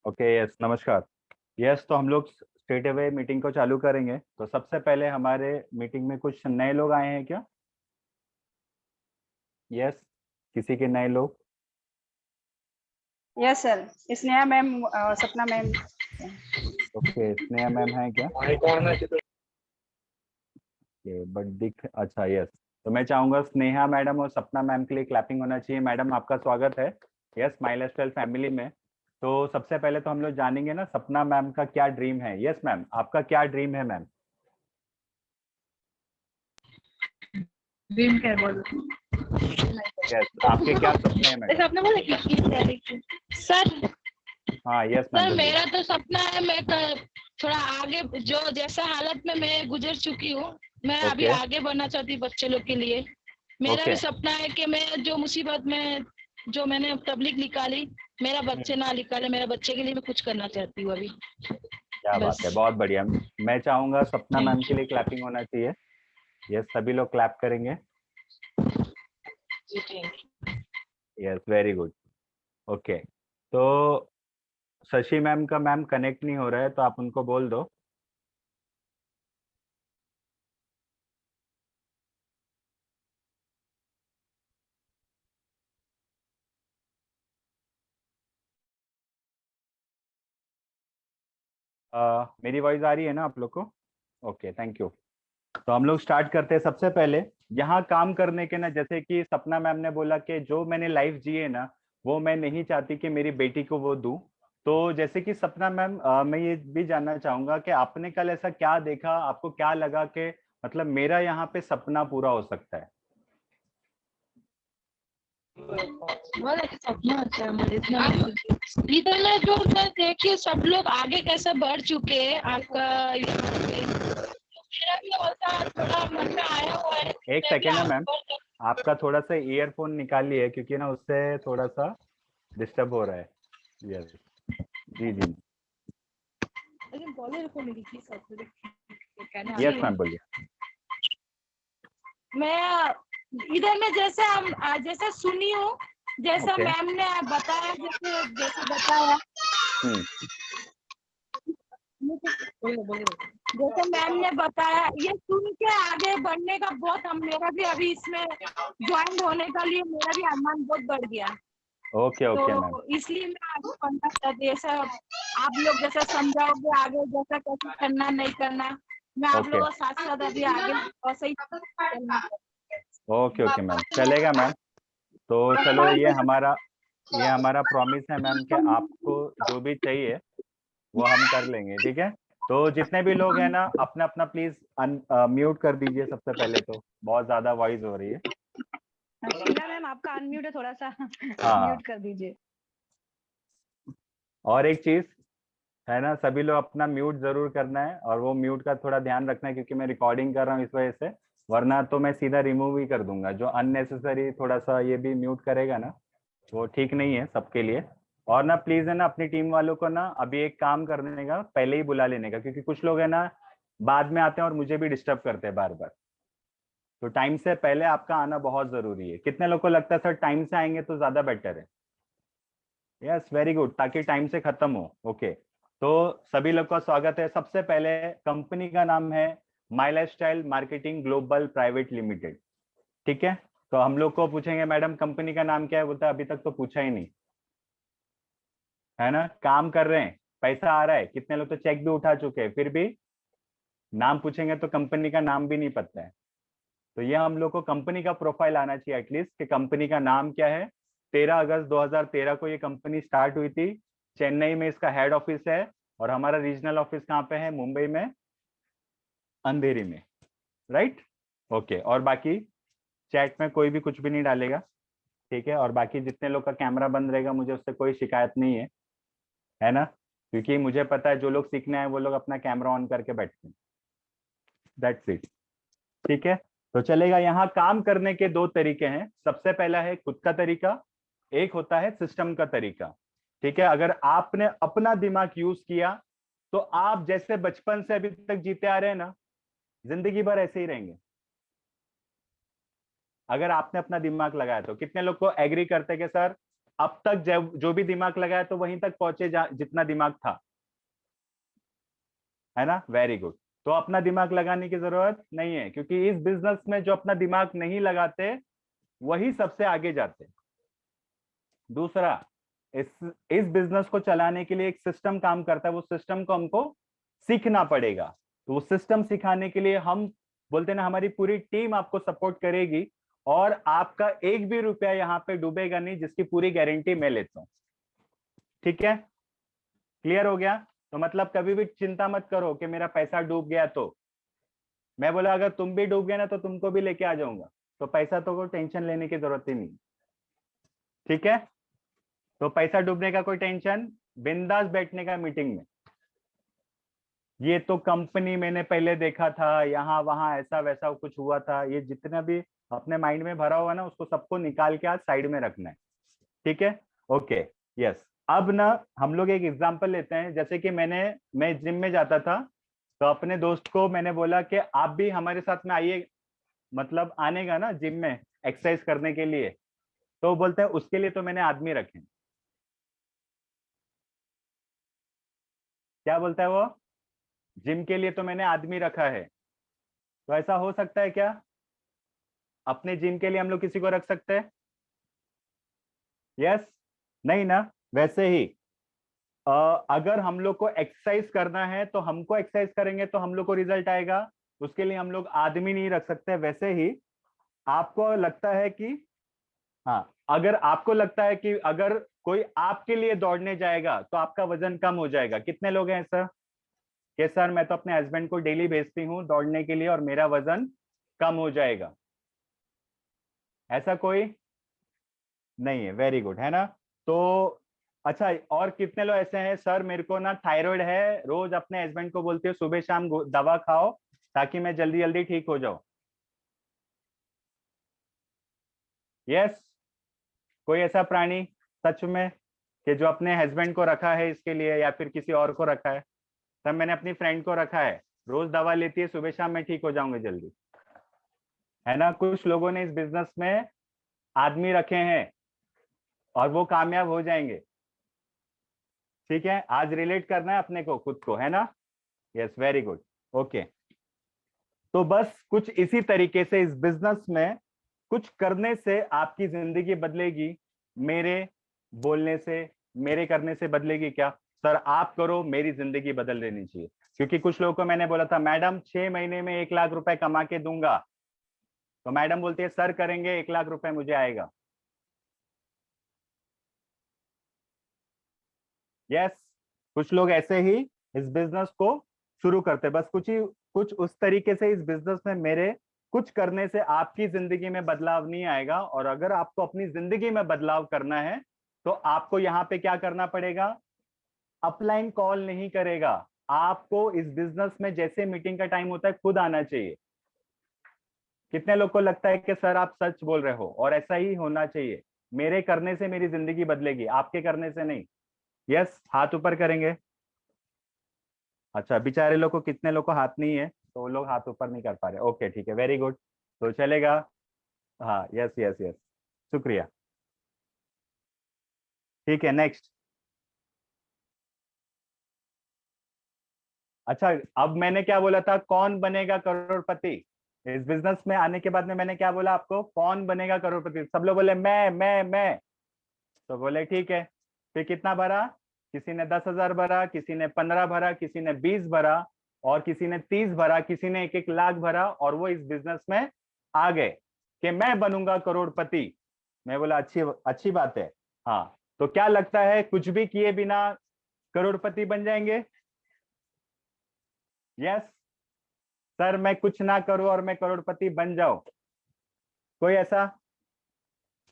Okay yes, नमस्कार। Yes, तो हम लोग स्ट्रेट अवे मीटिंग को चालू करेंगे। तो सबसे पहले हमारे मीटिंग में कुछ नए लोग आए हैं क्या? यस, किसी के नए लोग? यस सर, स्नेहा मैम, सपना मैम। ओके, स्नेहा मैम है क्या? बट दिख अच्छा, यस। तो मैं चाहूंगा स्नेहा मैडम और सपना मैम के लिए क्लैपिंग होना चाहिए। मैडम, आपका स्वागत है यस माई लाइफस्टाइल फैमिली में। तो सबसे पहले तो हम लोग जानेंगे ना सपना मैम का क्या ड्रीम है। यस मैम, आपका क्या ड्रीम है मैम? ड्रीम क्या बोल यस, आपके क्या सपने हैं मैडम? आपने बोला कि सर हाँ यस मैम, सर बोलिए। मेरा तो सपना है मैं थोड़ा आगे जो जैसा हालत में मैं गुजर चुकी हूँ, मैं अभी ओके आगे बढ़ना चाहती हूँ बच्चे लोग के लिए। मेरा ओके। भी सपना है कि मैं जो मुसीबत में जो मैंने तबलीग निकाली, मेरा बच्चे ना निकाले, मेरा बच्चे के लिए मैं कुछ करना चाहती हूँ अभी। क्या बस। बात है, बहुत बढ़िया। मैं चाहूंगा सपना मैम थैंक के लिए क्लैपिंग होना चाहिए। यस, सभी लोग क्लैप करेंगे। You. Thank yes, very good. Okay, तो शशि मैम का मैम कनेक्ट नहीं हो रहा है, तो आप उनको बोल दो। मेरी वॉइस आ रही है ना आप लोग को? Okay, thank you. तो हम लोग स्टार्ट करते हैं। सबसे पहले यहाँ काम करने के ना, जैसे कि सपना मैम ने बोला कि जो मैंने लाइफ जी है ना, वो मैं नहीं चाहती कि मेरी बेटी को वो दूं। तो जैसे कि सपना मैम, मैं ये भी जानना चाहूंगा कि आपने कल ऐसा क्या देखा, आपको क्या लगा कि मतलब मेरा यहाँ पे सपना पूरा हो सकता है? बहुत अच्छा सपना अच्छा है मुझे इतना। इधर में जो मैं देखिए सब लोग आगे कैसे बढ़ चुके हैं आपका यहाँ पे, तो मेरा भी वैसा थोड़ा मन में आया हुआ है कि एक मैं भी सेकेंड है आगे मैम, बढ़ सकूं। आपका थोड़ा सा ईयरफोन निकालिए, क्योंकि ना उससे थोड़ा सा डिस्टर्ब हो रहा है। यस, जी जी। लेकिन बोले रखो मेरी चीज सब कहना यस जी। मैम, बोलिए। मैं इधर में जैसे हम जैसे सुनी हूँ, जैसा ओके। मैम ने बताया, जैसे जैसे बताया, हम्म। जैसे मैम ने बताया, ये सुन के आगे बढ़ने का बहुत हम मेरा भी अभी इसमें ज्वाइन होने का लिए मेरा भी अरमान बहुत बढ़ गया। Okay okay ma'am. तो इसलिए मैं आगे बढ़ना चाहती हूँ। ऐसा आप लोग जैसा समझाओगे आगे जैसा कैसे करना नहीं करना, मैं आप ओके लोगों के साथ साथ अभी आगे वैसे ही चलना ओके ओके मैम, चलेगा मैम। तो चलो, ये हमारा प्रॉमिस है मैम कि आपको जो भी चाहिए वो हम कर लेंगे, ठीक है? तो जितने भी लोग हैं ना, अपना अपना प्लीज म्यूट कर दीजिए सबसे पहले। तो बहुत ज्यादा वॉइस हो रही है। शीला मैम, आपका अनम्यूट है, थोड़ा सा हाँ, म्यूट कर दीजिए। और एक चीज है ना, सभी लोग अपना म्यूट जरूर करना है, और वो म्यूट का थोड़ा ध्यान रखना है, क्योंकि मैं रिकॉर्डिंग कर रहा हूँ इस वजह से। वरना तो मैं सीधा रिमूव ही कर दूंगा। जो अननेसेसरी थोड़ा सा ये भी म्यूट करेगा ना, वो ठीक नहीं है सबके लिए। और ना प्लीज है ना, अपनी टीम वालों को ना अभी एक काम करने का, पहले ही बुला लेने का, क्योंकि कुछ लोग है ना बाद में आते हैं और मुझे भी डिस्टर्ब करते हैं बार बार। तो टाइम से पहले आपका आना बहुत जरूरी है। कितने लोग को लगता है सर टाइम से आएंगे तो ज्यादा बेटर है? यस, वेरी गुड, ताकि टाइम से खत्म हो। ओके, तो सभी लोग का स्वागत है। सबसे पहले कंपनी का नाम है my lifestyle marketing global private limited, ठीक है? तो हम लोग को पूछेंगे मैडम कंपनी का नाम क्या है, बोलता है अभी तक तो पूछा ही नहीं। है ना, काम कर रहे हैं, पैसा आ रहा है, कितने लोग तो चेक भी उठा चुके हैं, फिर भी नाम पूछेंगे तो कंपनी का नाम भी नहीं पता है। तो ये हम लोग को कंपनी का प्रोफाइल आना चाहिए एटलीस्ट, कि कंपनी का नाम क्या है। 13 अगस्त 2013 को ये कंपनी स्टार्ट हुई थी। चेन्नई में इसका हेड ऑफिस है, और हमारा रीजनल ऑफिस कहाँ पे है? मुंबई में, अंधेरी में। राइट? ओके, और बाकी चैट में कोई भी कुछ भी नहीं डालेगा, ठीक है? और बाकी जितने लोग का कैमरा बंद रहेगा, मुझे उससे कोई शिकायत नहीं है ना? क्योंकि मुझे पता है जो लोग सीखने आए वो लोग अपना कैमरा ऑन करके बैठते हैं। दैट्स इट, ठीक है? तो चलेगा। यहाँ काम करने के दो तरीके हैं। सबसे पहला है खुद का तरीका, एक होता है सिस्टम का तरीका, ठीक है? अगर आपने अपना दिमाग यूज किया तो आप जैसे बचपन से अभी तक जीते आ रहे हैं ना, जिंदगी भर ऐसे ही रहेंगे। अगर आपने अपना दिमाग लगाया तो कितने लोग को एग्री करते हैं कि सर अब तक जो भी दिमाग लगाया तो वहीं तक पहुंचे जितना दिमाग था, है ना? Very good. तो अपना दिमाग लगाने की जरूरत नहीं है, क्योंकि इस बिजनेस में जो अपना दिमाग नहीं लगाते वही सबसे आगे जाते। दूसरा, इस इस बिजनेस को चलाने के लिए एक सिस्टम काम करता है, वो सिस्टम को हमको सीखना पड़ेगा। तो वो सिस्टम सिखाने के लिए हम बोलते हैं ना, हमारी पूरी टीम आपको सपोर्ट करेगी, और आपका एक भी रुपया यहाँ पे डूबेगा नहीं, जिसकी पूरी गारंटी मैं लेता हूँ। ठीक है, क्लियर हो गया? तो मतलब कभी भी चिंता मत करो कि मेरा पैसा डूब गया। तो मैं बोला अगर तुम भी डूब गए ना तो तुमको भी लेके आ जाऊंगा, तो पैसा तो कोई टेंशन लेने की जरूरत ही नहीं। ठीक है, तो पैसा डूबने का कोई टेंशन, बिंदास बैठने का मीटिंग में। ये तो कंपनी मैंने पहले देखा था, यहाँ वहां ऐसा वैसा कुछ हुआ था, ये जितना भी अपने माइंड में भरा हुआ ना, उसको सबको निकाल के आज साइड में रखना है। ठीक है, ओके, यस। अब ना हम लोग एक एग्जांपल लेते हैं। जैसे कि मैं जिम में जाता था, तो अपने दोस्त को मैंने बोला कि आप भी हमारे साथ में आइए, मतलब आने का ना जिम में एक्सरसाइज करने के लिए। तो वो बोलते हैं उसके लिए तो मैंने आदमी रखे। क्या बोलता है वो? जिम के लिए तो मैंने आदमी रखा है। तो ऐसा हो सकता है क्या? अपने जिम के लिए हम लोग किसी को रख सकते हैं? यस? नहीं ना? वैसे ही अगर हम लोग को एक्सरसाइज करना है तो हमको एक्सरसाइज करेंगे तो हम लोग को रिजल्ट आएगा, उसके लिए हम लोग आदमी नहीं रख सकते। वैसे ही आपको लगता है कि, हाँ, अगर आपको लगता है कि अगर कोई आपके लिए दौड़ने जाएगा तो आपका वजन कम हो जाएगा। कितने लोग हैं ऐसा कि सर मैं तो अपने हस्बैंड को डेली भेजती हूँ दौड़ने के लिए और मेरा वजन कम हो जाएगा? ऐसा कोई नहीं है। वेरी गुड, है ना? तो अच्छा, और कितने लोग ऐसे हैं, सर मेरे को ना थायराइड है, रोज अपने हस्बैंड को बोलती हूँ सुबह शाम दवा खाओ ताकि मैं जल्दी जल्दी ठीक हो जाऊं? यस? कोई ऐसा प्राणी सच में कि जो अपने हस्बैंड को रखा है इसके लिए, या फिर किसी और को रखा है? तब मैंने अपनी फ्रेंड को रखा है, रोज दवा लेती है, सुबह शाम मैं ठीक हो जाऊंगी जल्दी। है ना? कुछ लोगों ने इस बिजनेस में आदमी रखे हैं और वो कामयाब हो जाएंगे। ठीक है, आज रिलेट करना है अपने को खुद को, है ना? Yes, very good, okay. तो बस कुछ इसी तरीके से इस बिजनेस में कुछ करने से आपकी जिंदगी बदलेगी। मेरे बोलने से, मेरे करने से बदलेगी क्या? सर आप करो, मेरी जिंदगी बदल लेनी चाहिए। क्योंकि कुछ लोगों को मैंने बोला था मैडम 6 महीने में 1 लाख रुपए कमा के दूंगा, तो मैडम बोलती है सर करेंगे 1 लाख रुपए मुझे आएगा। यस, कुछ लोग ऐसे ही इस बिजनेस को शुरू करते, बस कुछ उस तरीके से इस बिजनेस में मेरे कुछ करने से आपकी जिंदगी में बदलाव नहीं आएगा। और अगर आपको अपनी जिंदगी में बदलाव करना है तो आपको यहाँ पे क्या करना पड़ेगा? अपलाइन कॉल नहीं करेगा, आपको इस बिजनेस में जैसे मीटिंग का टाइम होता है खुद आना चाहिए। कितने लोग को लगता है कि सर आप सच बोल रहे हो? और ऐसा ही होना चाहिए। मेरे करने से मेरी जिंदगी बदलेगी, आपके करने से नहीं। यस, हाथ ऊपर करेंगे। अच्छा, बेचारे लोग को, कितने लोग को हाथ नहीं है तो वो लोग हाथ ऊपर नहीं कर पा रहे। ओके ठीक है, वेरी गुड, तो चलेगा। हाँ, यस यस यस, शुक्रिया। ठीक है, नेक्स्ट। अच्छा, अब मैंने क्या बोला था, कौन बनेगा करोड़पति? इस बिजनेस में आने के बाद में मैंने क्या बोला आपको, कौन बनेगा करोड़पति? सब लोग बोले मैं। तो बोले ठीक है, फिर कितना भरा? किसी ने 10,000 भरा, किसी ने 15 भरा, किसी ने 20 भरा, और किसी ने 30 भरा, किसी ने 1-1 लाख भरा, और वो इस बिजनेस में आ गए कि मैं बनूंगा करोड़पति। मैं बोला अच्छी अच्छी बात है। हाँ, तो क्या लगता है कुछ भी किए बिना करोड़पति बन जाएंगे? यस? सर मैं कुछ ना करूं और मैं करोड़पति बन जाऊं, कोई ऐसा?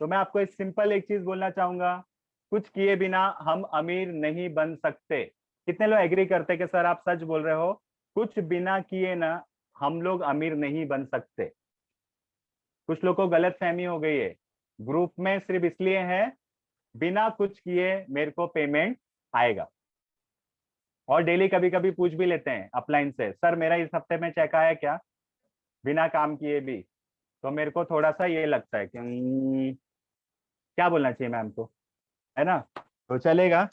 तो मैं आपको एक सिंपल एक चीज बोलना चाहूंगा, कुछ किए बिना हम अमीर नहीं बन सकते। कितने लोग एग्री करते कि सर आप सच बोल रहे हो, कुछ बिना किए ना हम लोग अमीर नहीं बन सकते? कुछ लोग को गलत फहमी हो गई है, ग्रुप में सिर्फ इसलिए है बिना कुछ किए मेरे को पेमेंट आएगा। और डेली कभी कभी पूछ भी लेते हैं अपलाइन से, सर मेरा इस हफ्ते में चेक आया क्या, बिना काम किए भी? तो मेरे को थोड़ा सा ये लगता है कि क्या बोलना चाहिए मैम को, है ना, तो चलेगा।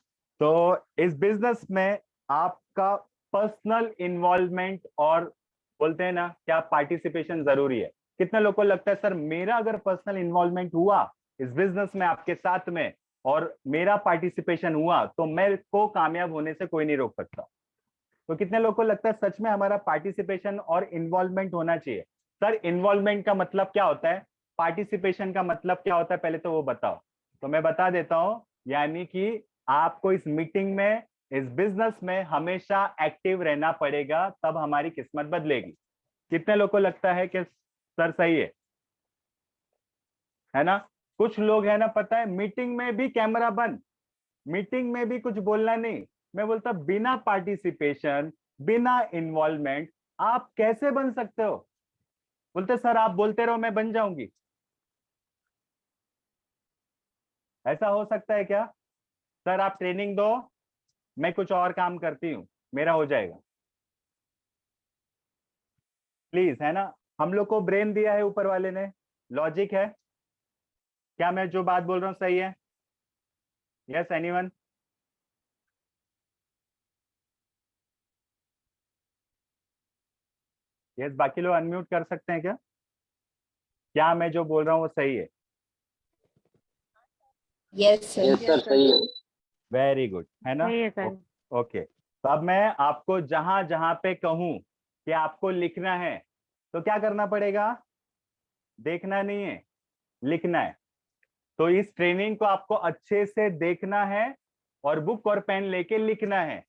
तो इस बिजनेस में आपका पर्सनल इन्वॉल्वमेंट और बोलते हैं ना क्या पार्टिसिपेशन जरूरी है। कितने लोगों को लगता है सर मेरा अगर पर्सनल इन्वॉल्वमेंट हुआ इस बिजनेस में आपके साथ में और मेरा पार्टिसिपेशन हुआ तो मेरे को कामयाब होने से कोई नहीं रोक सकता। तो कितने लोगों को लगता है सच में हमारा पार्टिसिपेशन और इन्वॉल्वमेंट होना चाहिए। सर इन्वॉल्वमेंट का मतलब क्या होता है, पार्टिसिपेशन का मतलब क्या होता है, पहले तो वो बताओ। तो मैं बता देता हूं, यानी कि आपको इस मीटिंग में इस बिजनेस में हमेशा एक्टिव रहना पड़ेगा, तब हमारी किस्मत बदलेगी। कितने लोगों को लगता है कि सर सही है ना। कुछ लोग है ना, पता है मीटिंग में भी कैमरा बंद, मीटिंग में भी कुछ बोलना नहीं। मैं बोलता बिना पार्टिसिपेशन बिना इन्वॉल्वमेंट आप कैसे बन सकते हो। बोलते सर आप बोलते रहो मैं बन जाऊंगी, ऐसा हो सकता है क्या। सर आप ट्रेनिंग दो, मैं कुछ और काम करती हूँ, मेरा हो जाएगा। प्लीज, है ना, हम लोग को ब्रेन दिया है ऊपर वाले ने, लॉजिक है। क्या मैं जो बात बोल रहा हूँ सही है। Yes anyone. यस, बाकी लोग अनम्यूट कर सकते हैं क्या। क्या मैं जो बोल रहा हूँ वो सही है। Yes sir. यस सर, सही है। वेरी गुड, है ना। सही है सर। ओके, तो अब मैं आपको जहां जहां पे कहूं कि आपको लिखना है तो क्या करना पड़ेगा, देखना नहीं है, लिखना है। तो इस ट्रेनिंग को आपको अच्छे से देखना है और बुक और पेन लेके लिखना है।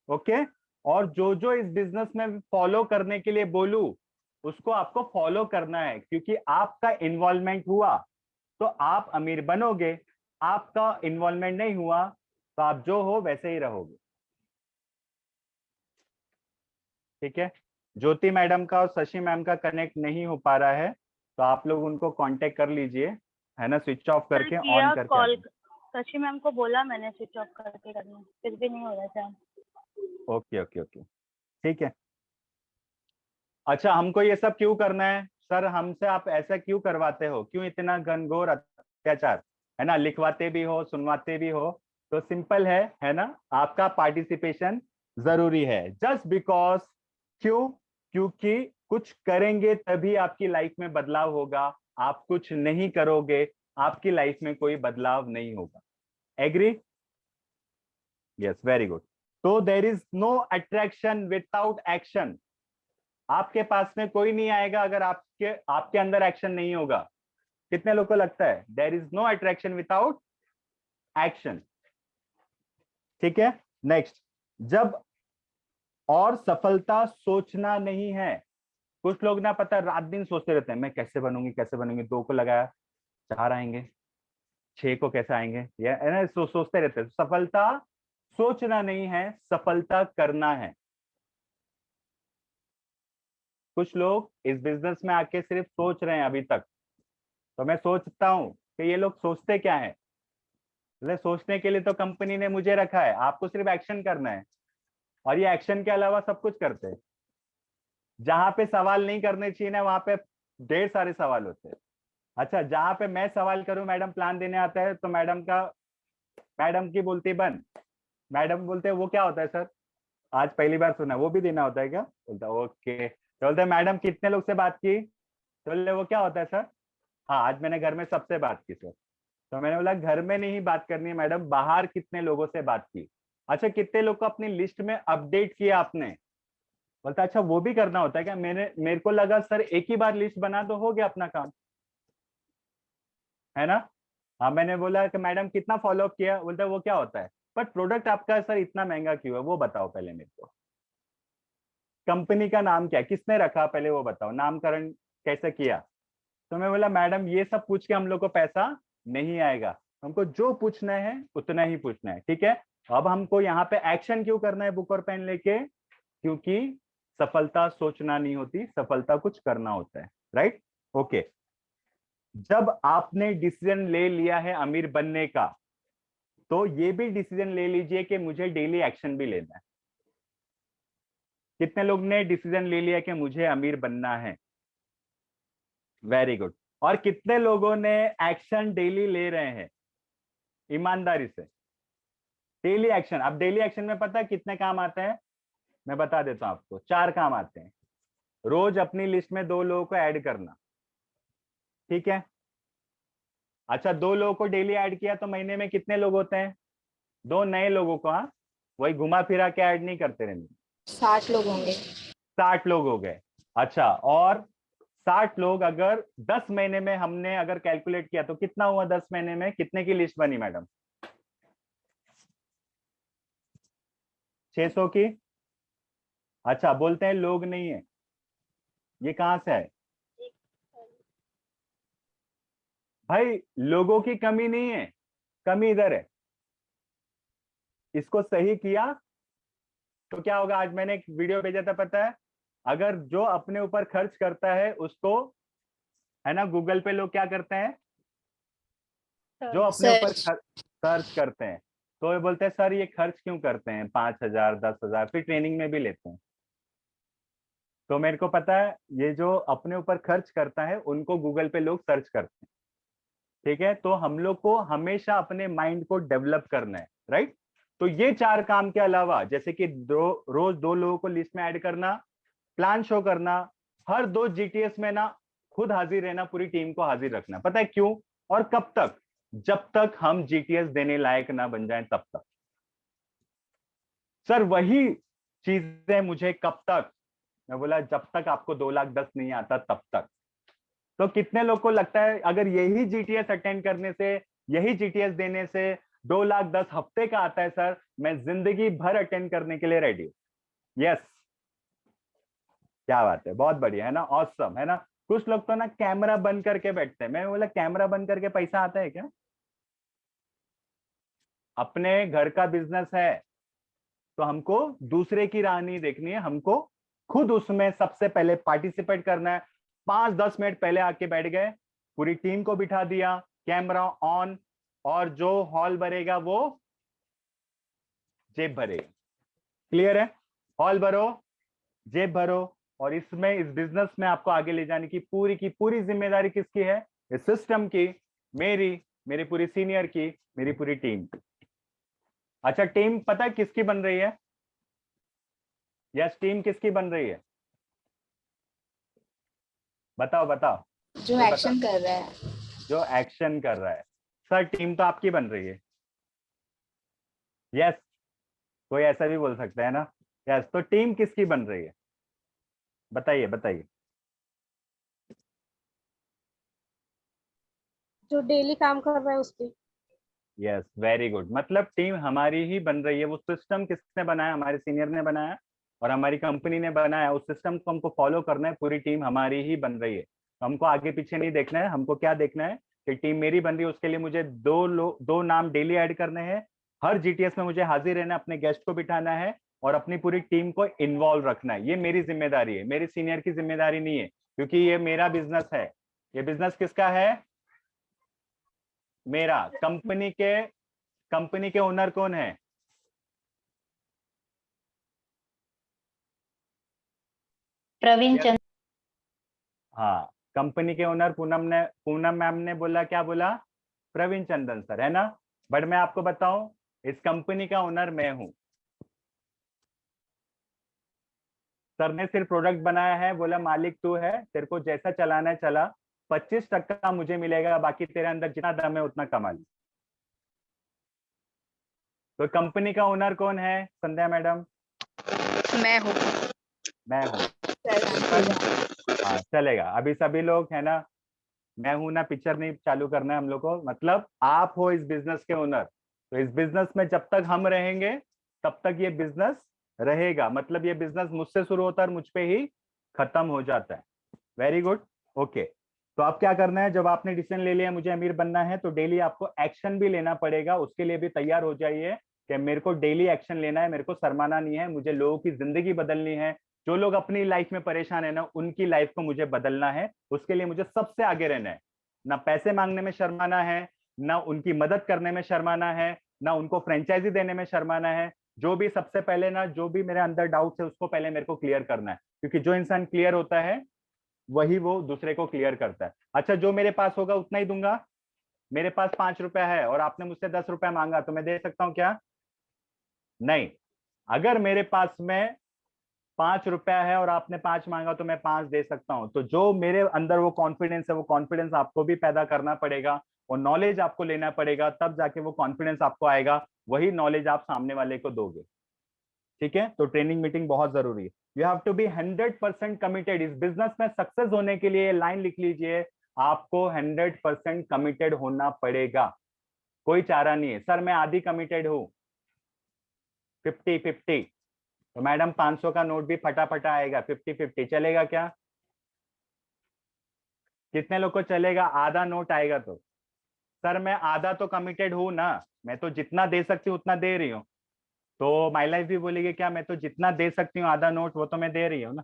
ओके, और जो जो इस बिजनेस में फॉलो करने के लिए बोलूं उसको आपको फॉलो करना है, क्योंकि आपका इन्वॉल्वमेंट हुआ तो आप अमीर बनोगे, आपका इन्वॉल्वमेंट नहीं हुआ तो आप जो हो वैसे ही रहोगे। ठीक है, ज्योति मैडम का और शशि मैम का कनेक्ट नहीं हो पा रहा है, तो आप लोग उनको कांटेक्ट कर लीजिए, है ना, स्विच ऑफ सर करके ऑन किया करके आ कॉल, जाए। शशि मैम को बोला मैंने स्विच ऑफ करके करना, फिर भी नहीं हो रहा था। ओके ओके ओके, ठीक है। अच्छा, हमको ये सब क्यों करना है सर, हमसे आप ऐसा क्यों करवाते हो, क्यों इतना घनघोर अत्याचार, है ना, लिखवाते भी हो सुनवाते भी हो। तो सिंपल है ना, आपका पार्टिसिपेशन जरूरी है, जस्ट बिकॉज। क्यों, क्योंकि कुछ करेंगे तभी आपकी लाइफ में बदलाव होगा, आप कुछ नहीं करोगे आपकी लाइफ में कोई बदलाव नहीं होगा। एग्री। Yes, very good. तो there is no attraction without action. आपके पास में कोई नहीं आएगा अगर आपके आपके अंदर एक्शन नहीं होगा। कितने लोगों को लगता है there is no attraction without action. ठीक है, नेक्स्ट। जब और सफलता सोचना नहीं है। कुछ लोग ना पता रात दिन सोचते रहते हैं मैं कैसे बनूंगी कैसे बनूंगी, 2 को लगाया 4 आएंगे, 6 को कैसे आएंगे, ये है ना, सोचते रहते हैं। सफलता सोचना नहीं है, सफलता करना है। कुछ लोग इस बिजनेस में आके सिर्फ सोच रहे हैं अभी तक। तो मैं सोचता हूं कि ये लोग सोचते क्या है। सोचने के लिए तो कंपनी ने मुझे रखा है, आपको सिर्फ एक्शन करना है, और ये एक्शन के अलावा सब कुछ करते हैं। जहां पे सवाल नहीं करने चाहिए ना वहां पे ढेर सारे सवाल होते हैं। अच्छा, जहां पे मैं सवाल करूं मैडम प्लान देने आता है तो मैडम की बोलती बंद। मैडम बोलते हैं वो क्या होता है सर, आज पहली बार सुना, वो भी देना होता है क्या, बोलता ओके। तो बोलते मैडम कितने लोग से बात की, तो बोले वो क्या होता है सर, हाँ आज मैंने घर में सबसे बात की सर। तो मैंने बोला घर में नहीं बात करनी है मैडम, बाहर कितने लोगों से बात की। अच्छा, कितने लोग को अपनी लिस्ट में अपडेट किया आपने। बोलता अच्छा वो भी करना होता है क्या, मेरे को लगा सर एक ही बार लिस्ट बना तो हो गया अपना काम, है ना। हाँ, मैंने बोला कि मैडम कितना फॉलोअप किया, बोलता वो क्या होता है, बट प्रोडक्ट आपका सर इतना महंगा क्यों है वो बताओ पहले मेरे को। कंपनी का नाम क्या है, किसने रखा पहले वो बताओ, नामकरण कैसे किया। तो मैं बोला मैडम ये सब पूछ के हम लोग को पैसा नहीं आएगा, हमको जो पूछना है उतना ही पूछना है, ठीक है। अब हमको यहाँ पे एक्शन क्यों करना है बुक और पेन लेके, क्योंकि सफलता सोचना नहीं होती, सफलता कुछ करना होता है, राइट। ओके, जब आपने डिसीजन ले लिया है अमीर बनने का तो ये भी डिसीजन ले लीजिए कि मुझे डेली एक्शन भी लेना है। कितने लोग ने डिसीजन ले लिया कि मुझे अमीर बनना है, वेरी गुड। और कितने लोगों ने एक्शन डेली ले रहे हैं, ईमानदारी से। डेली एक्शन, अब डेली एक्शन में पता है कितने काम आते हैं, मैं बता देता हूं आपको। 4 काम आते हैं। रोज अपनी लिस्ट में 2 लोगों को ऐड करना, ठीक है। अच्छा, 2 लोगों को डेली ऐड किया तो महीने में कितने लोग होते हैं? 2 नए लोगों को, हाँ वही घुमा फिरा के ऐड नहीं करते रहने। 60 लोग होंगे। 60 लोग हो गए। अच्छा, और 60 लोग अगर 10 महीने में हमने अगर कैलकुलेट किया तो कितना हुआ? 10 महीने में कितने की लिस्ट बनी मैडम? 600 की। अच्छा, बोलते हैं लोग नहीं है, ये कहां से है भाई? लोगों की कमी नहीं है, कमी इधर है। इसको सही किया तो क्या होगा? आज मैंने एक वीडियो भेजा था, पता है? अगर जो अपने ऊपर खर्च करता है उसको, है ना, गूगल पे लोग क्या करते हैं? जो अपने ऊपर खर्च करते हैं तो ये बोलते हैं सर ये खर्च क्यों करते हैं 5,000 10,000, फिर ट्रेनिंग में भी लेते हैं। तो मेरे को पता है ये जो अपने ऊपर खर्च करता है उनको गूगल पे लोग सर्च करते हैं, ठीक है। तो हम लोग को हमेशा अपने माइंड को डेवलप करना है, राइट। तो ये 4 काम के अलावा, जैसे कि रोज 2 लोगों को लिस्ट में ऐड करना, प्लान शो करना, हर 2 जीटीएस में ना खुद हाजिर रहना, पूरी टीम को हाजिर रखना। पता है क्यों और कब तक? जब तक हम जीटीएस देने लायक ना बन जाएं तब तक। सर वही चीजें मुझे कब तक? मैं बोला जब तक आपको 2,10,000 नहीं आता तब तक। तो कितने लोग को लगता है अगर यही जीटीएस अटेंड करने से, यही जीटीएस देने से 2,10,000 हफ्ते का आता है सर, मैं जिंदगी भर अटेंड करने के लिए रेडी हूं। यस, क्या बात है, बहुत बढ़िया है ना, ऑसम है ना। कुछ लोग तो ना कैमरा बंद करके बैठते हैं। मैं बोला कैमरा बंद करके पैसा आता है क्या? अपने घर का बिजनेस है तो हमको दूसरे की राह नहीं देखनी है, हमको खुद उसमें सबसे पहले पार्टिसिपेट करना है। 5-10 मिनट पहले आके बैठ गए, पूरी टीम को बिठा दिया, कैमरा ऑन, और जो हॉल भरेगा वो जेब भरेगा। क्लियर है? हॉल भरो, जेब भरो। और इसमें, इस बिजनेस में आपको आगे ले जाने की पूरी जिम्मेदारी किसकी है? इस सिस्टम की, मेरी, मेरी पूरी सीनियर की, मेरी पूरी टीम की। अच्छा, टीम पता है किसकी बन रही है? यस, टीम किसकी बन रही है? बताओ बताओ। जो एक्शन कर रहा है। जो एक्शन कर रहा है। सर टीम तो आपकी बन रही है। यस, कोई ऐसा भी बोल सकता है ना। यस, तो टीम किसकी बन रही है? बताइए बताइए। जो डेली काम कर रहा है उसकी। Yes, very good. मतलब टीम हमारी ही बन रही है। वो सिस्टम किसने बनाया? हमारे सीनियर ने बनाया और हमारी कंपनी ने बनाया। उस सिस्टम को हमको फॉलो करना है, पूरी टीम हमारी ही बन रही है। तो हमको आगे पीछे नहीं देखना है। हमको क्या देखना है कि टीम मेरी बन रही है, उसके लिए मुझे 2 नाम डेली ऐड करने हैं। हर जीटीएस में मुझे हाजिर रहना है, अपने गेस्ट को बिठाना है और अपनी पूरी टीम को इन्वॉल्व रखना है। ये मेरी जिम्मेदारी है, मेरी सीनियर की जिम्मेदारी नहीं है, क्योंकि ये मेरा बिजनेस है। ये बिजनेस किसका है? मेरा। कंपनी के ओनर कौन है? प्रवीण चंद्र। हाँ, कंपनी के ओनर पूनम मैम ने बोला, क्या बोला? प्रवीण चंदन सर, है ना। बट मैं आपको बताऊं, इस कंपनी का ओनर मैं हूं। सर ने सिर्फ प्रोडक्ट बनाया है, बोला मालिक तू है, तेरे को जैसा चलाना है चला, 25% मुझे मिलेगा, बाकी तेरे अंदर जितना दम है उतना कमा ली। तो कंपनी का ओनर कौन है संध्या मैडम? मैं हूँ। मैं हूँ। हाँ चलेगा। अभी सभी लोग, है ना, मैं हूं ना, पिक्चर नहीं चालू करना है हम लोग को। मतलब आप हो इस बिजनेस के ओनर। तो इस बिजनेस में जब तक हम रहेंगे तब तक ये बिजनेस रहेगा। मतलब ये बिजनेस मुझसे शुरू होता है और मुझ पे ही खत्म हो जाता है। Very good, okay. तो आप क्या करना है, जब आपने डिसीजन ले लिया मुझे अमीर बनना है, तो डेली आपको एक्शन भी लेना पड़ेगा। उसके लिए भी तैयार हो जाइए कि मेरे को डेली एक्शन लेना है, मेरे को शर्माना नहीं है, मुझे लोगों की जिंदगी बदलनी है। जो लोग अपनी लाइफ में परेशान है ना, उनकी लाइफ को मुझे बदलना है। उसके लिए मुझे सबसे आगे रहना है। ना पैसे मांगने में शर्माना है, ना उनकी मदद करने में शर्माना है, ना उनको फ्रेंचाइजी देने में शर्माना है। जो भी सबसे पहले ना, जो भी मेरे अंदर डाउट्स है उसको पहले मेरे को क्लियर करना है, क्योंकि जो इंसान क्लियर होता है वही वो दूसरे को क्लियर करता है। अच्छा, जो मेरे पास होगा उतना ही दूंगा, मेरे पास 5 रुपया है और आपने मुझसे 10 रुपया मांगा तो मैं दे सकता हूँ क्या? नहीं। अगर मेरे पास में 5 रुपया है और आपने 5 मांगा तो मैं 5 दे सकता हूं। तो जो मेरे अंदर वो कॉन्फिडेंस है, वो कॉन्फिडेंस आपको भी पैदा करना पड़ेगा और नॉलेज आपको लेना पड़ेगा, तब जाके वो कॉन्फिडेंस आपको आएगा, वही नॉलेज आप सामने वाले को दोगे। ठीक है, तो ट्रेनिंग मीटिंग बहुत जरूरी है। You have to be 100% committed. इस बिजनेस में सक्सेस होने के लिए लाइन लिख लीजिए, आपको 100% कमिटेड होना पड़ेगा, कोई चारा नहीं है। सर मैं आधी कमिटेड हूं, 50-50, तो मैडम 500 का नोट भी फटाफटा आएगा। 50-50 चलेगा क्या? कितने लोग को चलेगा? आधा नोट आएगा तो सर मैं आधा तो कमिटेड हूं ना, मैं तो जितना दे सकती हूँ उतना दे रही हूँ। तो माई लाइफ भी बोलेगी क्या, मैं तो जितना दे सकती हूँ आधा नोट वो तो मैं दे रही हूँ ना।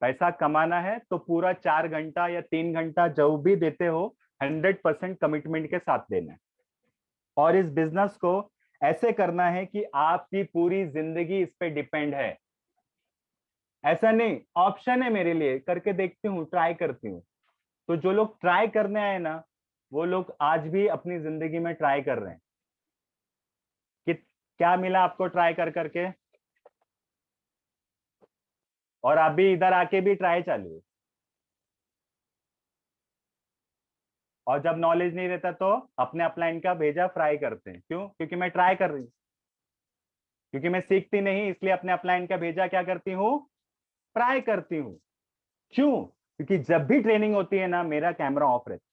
पैसा कमाना है तो पूरा 4 घंटा या 3 घंटा जो भी देते हो 100% कमिटमेंट के साथ देना है। और इस बिजनेस को ऐसे करना है कि आपकी पूरी जिंदगी इस पे डिपेंड है। ऐसा नहीं ऑप्शन है मेरे लिए, करके देखती हूँ, ट्राई करती हूँ। तो जो लोग ट्राई करने आए ना, वो लोग आज भी अपनी जिंदगी में ट्राई कर रहे हैं। कि क्या मिला आपको ट्राई कर करके? और अभी इधर आके भी ट्राई चालू है। और जब नॉलेज नहीं रहता तो अपने अपलाइन का भेजा फ्राई करते हैं। क्यों? क्योंकि मैं ट्राई कर रही हूँ, क्योंकि मैं सीखती नहीं, इसलिए अपने अपलाइन का भेजा क्या करती हूँ? ट्राई करती हूँ। क्यों? क्योंकि जब भी ट्रेनिंग होती है ना, मेरा कैमरा ऑफ रहता है,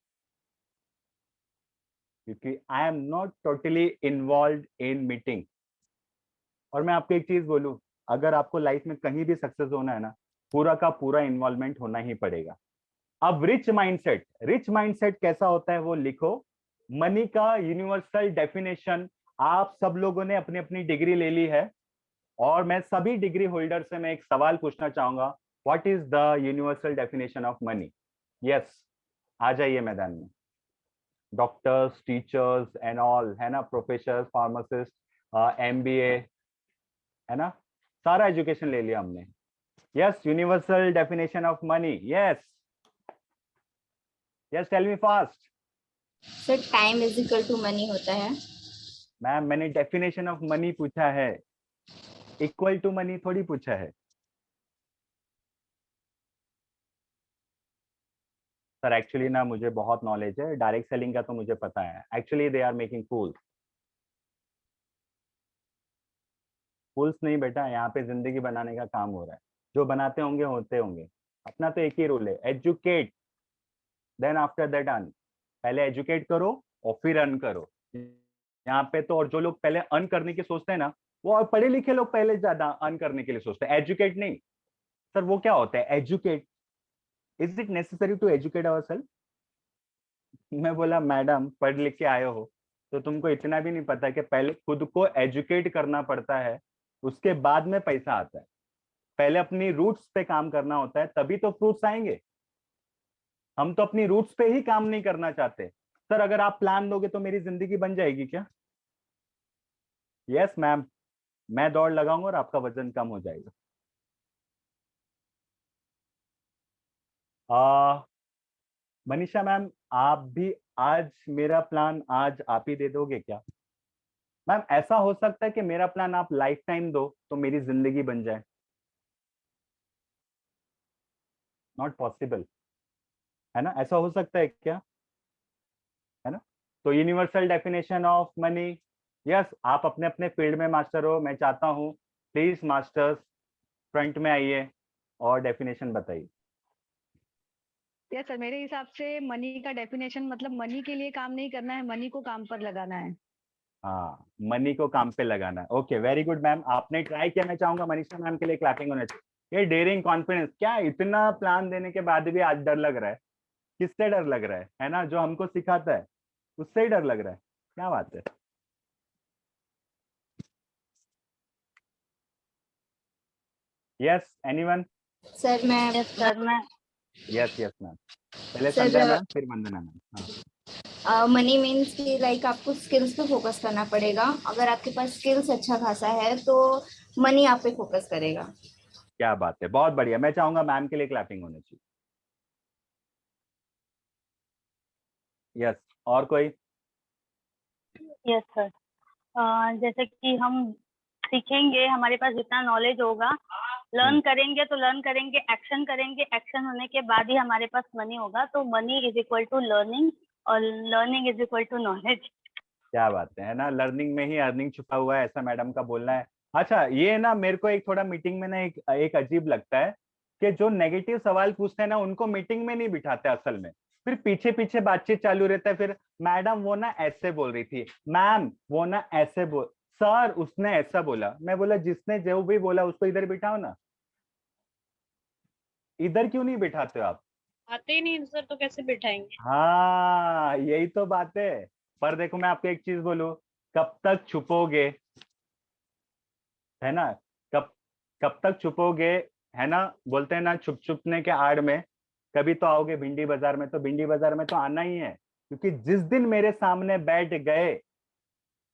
क्योंकि I am not totally involve in meeting. और मैं आपको एक चीज बोलूं, अगर आपको लाइफ में कहीं भी सक्सेस होना है ना, पूरा का पूरा इन्वॉल्वमेंट होना ही पड़ेगा। अब रिच माइंडसेट, रिच माइंडसेट कैसा होता है वो लिखो। मनी का यूनिवर्सल डेफिनेशन, आप सब लोगों ने अपनी अपनी डिग्री ले ली है, और मैं सभी डिग्री होल्डर से मैं एक सवाल पूछना चाहूंगा, what is the universal definition of money? Yes, आ जाइए मैदान में। डॉक्टर्स, टीचर्स एंड ऑल, है ना, प्रोफेसर, फार्मासिस्ट, एमबीए, है ना, सारा एजुकेशन ले लिया हमने। Yes, universal definition of money. Yes yes, tell me fast. Sir time is equal to money होता है। मैम मैंने डेफिनेशन ऑफ मनी पूछा है, इक्वल टू मनी थोड़ी पूछा है। सर एक्चुअली ना मुझे बहुत नॉलेज है डायरेक्ट सेलिंग का, तो मुझे पता है। एक्चुअली दे आर मेकिंग फूल्स। फूल्स नहीं बेटा, यहाँ पे जिंदगी बनाने का काम हो रहा है। जो बनाते होंगे होते होंगे। अपना तो एक ही रूल है, educate then after that earn. पहले एजुकेट करो और फिर अर्न करो। यहाँ पे तो, और जो लोग पहले अर्न करने की सोचते हैं ना, वो और पढ़े लिखे लोग पहले ज्यादा अर्न करने के लिए सोचते हैं, एजुकेट नहीं। सर वो क्या होता है educate? Is it necessary to educate our self? मैं बोला मैडम पढ़ लिख के आए हो तो तुमको इतना भी नहीं पता कि पहले खुद को एजुकेट करना पड़ता है, उसके बाद में पैसा आता है। पहले अपनी रूट्स पे काम करना होता है, तभी तो फ्रूट्स आएंगे। हम तो अपनी रूट्स पे ही काम नहीं करना चाहते। सर अगर आप प्लान दोगे तो मेरी जिंदगी बन जाएगी क्या? यस मैम, मैं दौड़ लगाऊंगा और आपका वजन कम हो जाएगा। मनीषा मैम, आप भी आज मेरा प्लान आज आप ही दे दोगे क्या? मैम ऐसा हो सकता है कि मेरा प्लान आप लाइफ टाइम दो तो मेरी जिंदगी बन जाए? नॉट पॉसिबल, है ना? ऐसा हो सकता है क्या? है ना? तो universal definition of money, yes, आप अपने अपने फील्ड में मास्टर हो, मैं चाहता हूँ प्लीज मास्टर्स फ्रंट में आइए और डेफिनेशन बताइए। यस सर, मेरे हिसाब से मनी का डेफिनेशन मतलब मनी के लिए काम नहीं करना है, मनी को काम पर लगाना है। हाँ, मनी को काम पे लगाना है। ओके, वेरी गुड मैम, आपने ट्राई किया। मैं चाहूंगा मनीषा मैम के लिए क्लैपिंग होना चाहिए। ये डेयरिंग कॉन्फिडेंस, क्या इतना प्लान देने के बाद भी आज डर लग रहा है? किससे डर लग रहा है ना? जो हमको सिखाता है उससे ही डर लग रहा है? क्या बात है। Yes anyone? सर मैं सर मैं यस यस मैम, पहले सर संध्या मैम फिर वंदना मैम। हाँ, मनी मीन्स कि लाइक आपको स्किल्स पे फोकस करना पड़ेगा। अगर आपके पास स्किल्स अच्छा खासा है तो मनी आप पे फोकस करेगा। क्या बात है, बहुत बढ़िया। मैं चाहूंगा मैम के लिए क्लैपिंग होनी चाहिए। यस, और कोई? Yes sir. जैसे कि हम सीखेंगे, हमारे पास जितना नॉलेज होगा, लर्न करेंगे तो लर्न करेंगे, एक्शन करेंगे, एक्शन होने के बाद ही हमारे पास मनी होगा। तो money is equal to learning और learning is equal to knowledge. क्या बात है ना, लर्निंग में ही अर्निंग छुपा हुआ है, ऐसा मैडम का बोलना है। अच्छा, ये ना मेरे को एक थोड़ा मीटिंग में ना एक अजीब लगता है कि जो नेगेटिव सवाल पूछते हैं ना उनको मीटिंग में नहीं बिठाते असल में, फिर पीछे पीछे बातचीत चालू रहता है। फिर मैडम वो ना ऐसे बोल रही थी, मैम वो ना ऐसे बोल, सर उसने ऐसा बोला। मैं बोला जिसने जो भी बोला उसको इधर बिठाओ ना, इधर क्यों नहीं बिठाते हो आप? आते ही नहीं सर तो कैसे बिठाएंगे? हाँ यही तो बात है। पर देखो मैं आपको एक चीज बोलूं, कब तक छुपोगे, है ना? कब कब तक छुपोगे, है ना? बोलते हैं ना, छुप छुपने के आड़ में कभी तो आओगे भिंडी बाजार में। तो भिंडी बाजार में तो आना ही है, क्योंकि जिस दिन मेरे सामने बैठ गए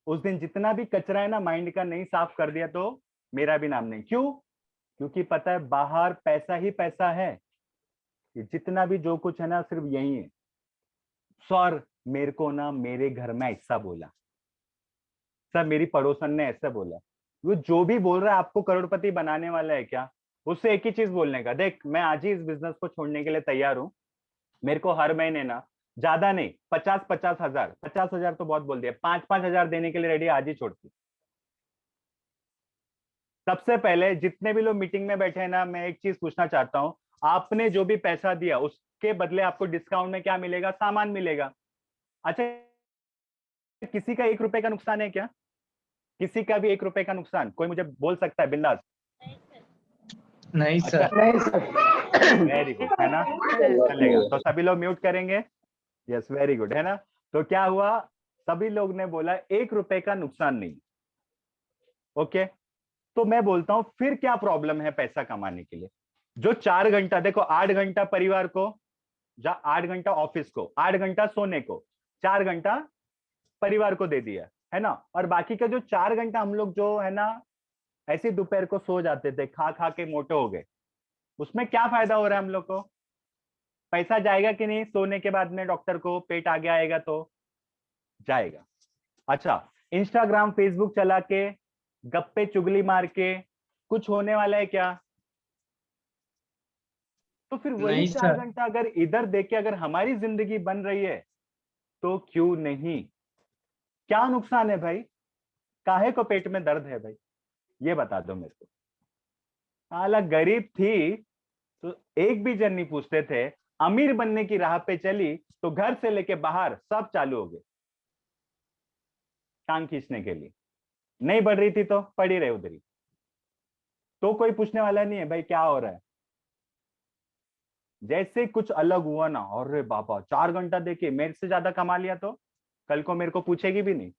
उस दिन जितना भी कचरा है ना माइंड का नहीं साफ कर दिया तो मेरा भी नाम नहीं। क्यों? क्योंकि पता है बाहर पैसा ही पैसा है, ये जितना भी जो कुछ है ना सिर्फ यही है। सर मेरे को ना मेरे घर में ऐसा बोला, सर मेरी पड़ोसन ने ऐसा बोला। वो जो भी बोल रहा है आपको करोड़पति बनाने वाला है क्या? उससे एक ही चीज बोलने का, देख मैं आज ही इस बिजनेस को छोड़ने के लिए तैयार हूँ। मेरे को हर महीने ना, ज्यादा नहीं, 50,000 50,000 तो बहुत बोल दिया, 5,000 देने के लिए रेडी, आज ही छोड़ती। सबसे पहले जितने भी लोग मीटिंग में बैठे हैं ना, मैं एक चीज पूछना चाहता हूँ, आपने जो भी पैसा दिया उसके बदले आपको डिस्काउंट में क्या मिलेगा? सामान मिलेगा। अच्छा, किसी का 1 रुपए का नुकसान है क्या? किसी का भी 1 रुपए का नुकसान कोई मुझे बोल सकता है बिंदास? नहीं अच्छा, सर। वेरी गुड, है ना? चलेगा तो सभी लोग म्यूट करेंगे। यस वेरी गुड, है ना? तो क्या हुआ, सभी लोग ने बोला 1 रुपए का नुकसान नहीं। ओके, तो मैं बोलता हूं फिर क्या प्रॉब्लम है पैसा कमाने के लिए? जो 4 घंटा, देखो 8 घंटा परिवार को, 8 घंटा ऑफिस को, 8 घंटा सोने को, 4 घंटा परिवार को दे दिया, है ना? और बाकी का जो 4 घंटा हम लोग जो है ना ऐसे दोपहर को सो जाते थे, खा खा के मोटे हो गए, उसमें क्या फायदा हो रहा है हम लोग को? पैसा जाएगा कि नहीं? सोने के बाद में डॉक्टर को पेट आगे आएगा तो जाएगा। अच्छा, इंस्टाग्राम फेसबुक चला के गप्पे चुगली मार के कुछ होने वाला है क्या? तो फिर वही नहीं 4 घंटा अगर इधर देख के अगर हमारी जिंदगी बन रही है तो क्यों नहीं? क्या नुकसान है भाई? काहे को पेट में दर्द है भाई? ये बता दो मेरे को। साला गरीब थी तो एक भी जन नहीं पूछते थे, अमीर बनने की राह पे चली तो घर से लेके बाहर सब चालू हो गए टांग खींचने के लिए। नहीं बढ़ रही थी तो पड़ी रहे उधर ही, तो कोई पूछने वाला नहीं है भाई क्या हो रहा है। जैसे कुछ अलग हुआ ना, अरे बाबा 4 घंटा देखे मेरे से ज्यादा कमा लिया तो कल को मेरे को पूछेगी भी नहीं।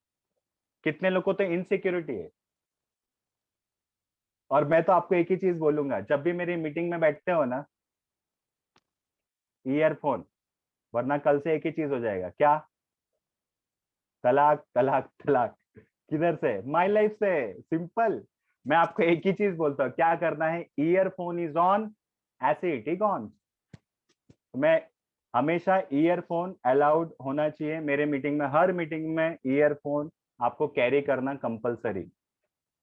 कितने लोगों को तो इनसिक्योरिटी है। और मैं तो आपको एक ही चीज बोलूंगा, जब भी मेरी मीटिंग में बैठते हो ना, ईयरफोन, वरना कल से एक ही चीज हो जाएगा, क्या? तलाक तलाक तलाक। किधर से? माई लाइफ से, सिंपल। मैं आपको एक ही चीज बोलता हूँ, क्या करना है? ईयरफोन इज ऑन, ऐसे ही ऑन। मैं हमेशा ईयरफोन अलाउड होना चाहिए मेरे मीटिंग में, हर मीटिंग में ईयरफोन आपको कैरी करना कंपलसरी।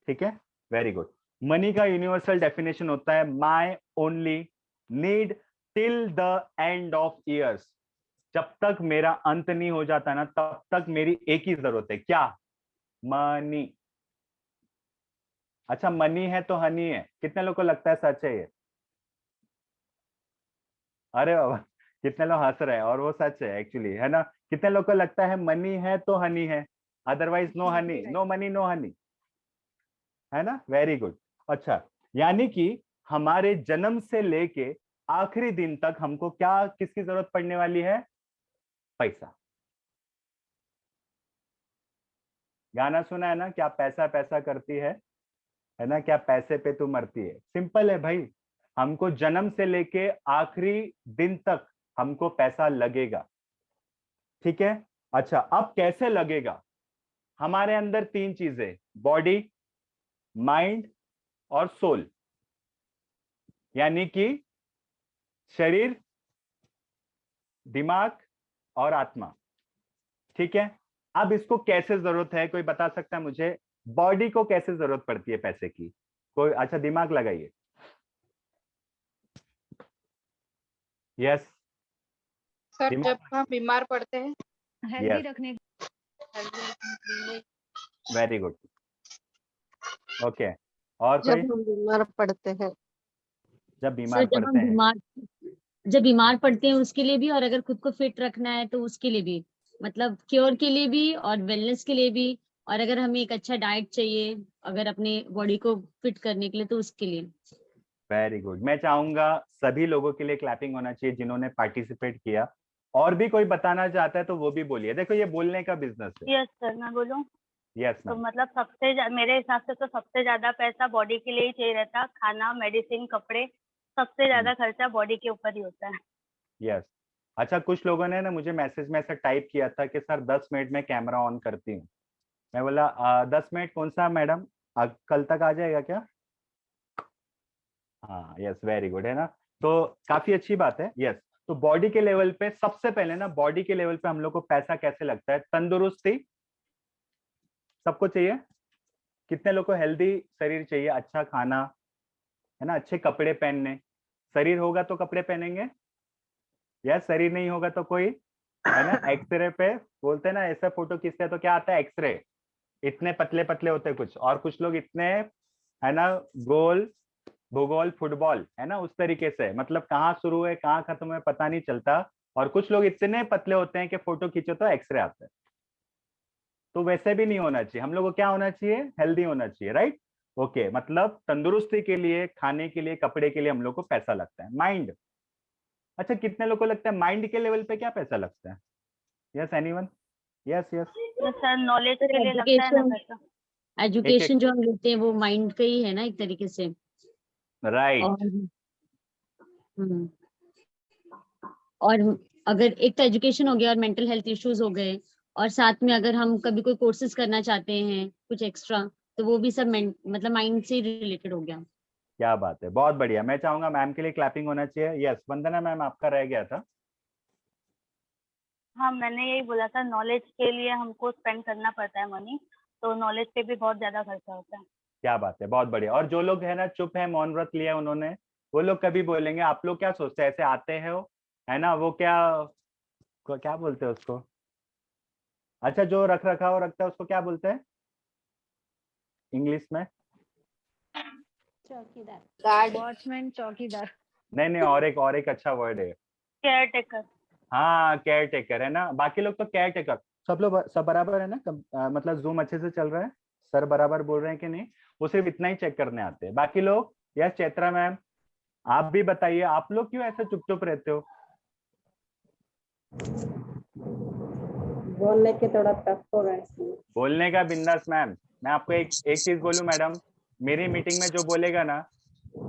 ठीक है, वेरी गुड। मनी का यूनिवर्सल डेफिनेशन होता है, my only need till the end of years. जब तक मेरा अंत नहीं हो जाता ना तब तक मेरी एक ही जरूरत है, क्या? मनी। अच्छा, मनी है तो हनी है, कितने लोग को लगता है सच है ये? अरे बाबा, कितने लोग हंस रहे हैं, और वो सच है एक्चुअली, है ना? कितने लोग को लगता है मनी है तो हनी है, otherwise no honey, no money no honey, है ना? Very good. अच्छा, यानी कि हमारे जन्म से लेके आखिरी दिन तक हमको क्या, किसकी जरूरत पड़ने वाली है? पैसा। गाना सुना है ना, क्या पैसा पैसा करती है ना? क्या पैसे पे तू मरती है। सिंपल है भाई, हमको जन्म से लेके आखिरी दिन तक हमको पैसा लगेगा। ठीक है? अच्छा, अब कैसे लगेगा? हमारे अंदर 3 चीजें, बॉडी, माइंड और सोल, यानी कि शरीर, दिमाग और आत्मा। ठीक है, अब इसको कैसे जरूरत है, कोई बता सकता है मुझे? बॉडी को कैसे जरूरत पड़ती है पैसे की? कोई अच्छा दिमाग लगाइए। यस, सर दिमाग। जब हम बीमार पड़ते हैं, हेल्दी Yes. रखने वेरी गुड। ओके, और जब कोई? हम बीमार पड़ते हैं। जब सर बीमार जब हम पड़ते हैं। बीमार पड़ते हैं उसके लिए भी, और अगर खुद को फिट रखना है तो उसके लिए भी, मतलब क्योर के लिए भी और वेलनेस के लिए भी, और अगर हमें एक अच्छा डाइट चाहिए अगर अपने बॉडी को फिट करने के लिए तो उसके लिए। Very good. मैं चाहूंगा सभी लोगों के लिए क्लैपिंग होना चाहिए जिन्होंने पार्टिसिपेट किया। और भी कोई बताना चाहता है तो वो भी बोलिए। देखो ये बोलने का बिजनेस है। यस सर, मैं बोलूँ? यस तो मैम। मतलब मेरे हिसाब से तो सबसे ज्यादा पैसा बॉडी के लिए ही चाहिए रहता, खाना, मेडिसिन, कपड़े, सबसे ज्यादा खर्चा बॉडी के ऊपर ही होता है। यस। अच्छा, कुछ लोगों ने ना मुझे मैसेज में ऐसा टाइप किया था कि सर 10 मिनट में कैमरा ऑन करती हूँ। मैं बोला 10 मिनट कौन सा मैडम, कल तक आ जाएगा क्या? हाँ, यस, वेरी गुड, है ना? तो काफी अच्छी बात है। यस, तो बॉडी के लेवल पे सबसे पहले ना, बॉडी के लेवल पे हम लोग को पैसा कैसे लगता है? तंदुरुस्ती सबको चाहिए। कितने लोग को हेल्दी शरीर चाहिए? अच्छा खाना, है ना, अच्छे कपड़े पहनने। शरीर होगा तो कपड़े पहनेंगे। यस, शरीर नहीं होगा तो कोई, है ना, एक्सरे पे बोलते हैं ना, ऐसा फोटो खींचते हैं तो क्या आता है? एक्सरे। इतने पतले पतले होते हैं कुछ, और कुछ लोग इतने, है ना, गोल भूगोल फुटबॉल, है ना, उस तरीके से, मतलब कहाँ शुरू है कहाँ खत्म है पता नहीं चलता। और कुछ लोग इतने पतले होते हैं कि फोटो खींचो तो एक्सरे आता है। तो वैसे भी नहीं होना चाहिए। हम लोग को क्या होना चाहिए? हेल्दी होना चाहिए, राइट? ओके, मतलब तंदुरुस्ती के लिए, खाने के लिए, कपड़े के लिए हम लोग को पैसा लगता है। माइंड, अच्छा कितने लोग को लगता है माइंड के लेवल पे क्या पैसा लगता है? Yes, anyone? Yes yes. तो सर नॉलेज के लिए लगता है ना पैसा। एजुकेशन जो हम लेते हैं वो माइंड का ही है ना एक तरीके से। राइट। और हम्म, और अगर एक तो एजुकेशन हो गया और मेंटल हेल्थ इश्यूज हो गए, और साथ में अगर हम कभी कोई कोर्सेज करना चाहते हैं कुछ एक्स्ट्रा, तो वो भी सब मतलब माइंड से रिलेटेड हो गया। क्या बात है, बहुत बढ़िया। मैं चाहूंगा मैम के लिए क्लैपिंग होना चाहिए। यस, वंदना मैम आपका रह गया था। हाँ, मैंने यही बोला था, नॉलेज के लिए हमको स्पेंड करना पड़ता है मनी, तो नॉलेज पे भी बहुत ज्यादा खर्चा होता है। क्या बात है, बहुत बढ़िया। और जो लोग है ना चुप है, मौन व्रत लिया उन्होंने, वो लोग कभी बोलेंगे। आप लोग क्या सोचते हैं? ऐसे आते हैं वो, है ना, वो क्या क्या बोलते हैं उसको? अच्छा, जो रख रखाव रखता है उसको क्या बोलते हैं इंग्लिश में? गार्ड। वॉचमैन, चौकीदार। नहीं नहीं, और एक अच्छा वर्ड है। Care taker. हाँ, केयर टेकर, है ना। बाकी लोग तो केयर टेकर। सब लोग सब बराबर है ना? मतलब जूम अच्छे से चल रहा है? सर बराबर बोल रहे हैं कि नहीं? वो सिर्फ इतना ही चेक करने आते हैं। बाकी लोग? यस, चैत्रा मैम, आप भी बताइए, आप लोग क्यों ऐसे चुप चुप रहते हो? बोलने के थोड़ा टफ हो रहा है इसलिए। बोलने का बिंदास मैम। मैं आपको एक चीज बोलूं मैडम, मेरी मीटिंग में जो बोलेगा ना,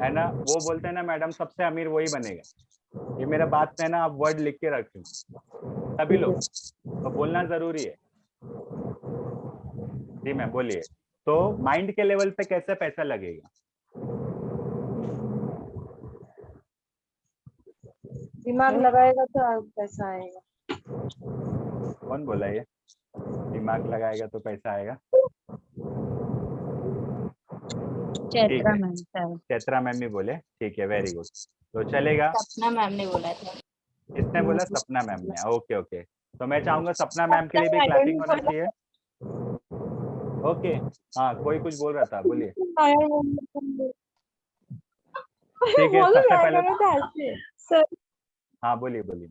है ना, वो बोलते हैं ना मैडम, सबसे अमीर वही बनेगा। ये मेरा बात है ना, आप वर्ड लिख के रखें सभी लोग, तो बोलना जरूरी है। जी मैम, बोलिए। तो माइंड के लेवल पे कैसे पैसा लगेगा? दिमाग लगाएगा तो पैसा आएगा। कौन बोला ये? दिमाग लगाएगा तो पैसा आएगा? ठीक चैत्रा है, मैम शायद। चैत्रा मैम भी बोले, ठीक है, वेरी गुड। तो चलेगा। सपना मैम ने बोला था। किसने बोला? सपना मैम ने। ओके ओके, तो मैं चाहूंगा सपना मैम के लिए भी क्लैपिंग होना चाहिए। ओके, हाँ, कोई कुछ बोल रहा था, बोलिए। ठीक है, सबसे पहले सर हाँ, बोलिए बोलिए,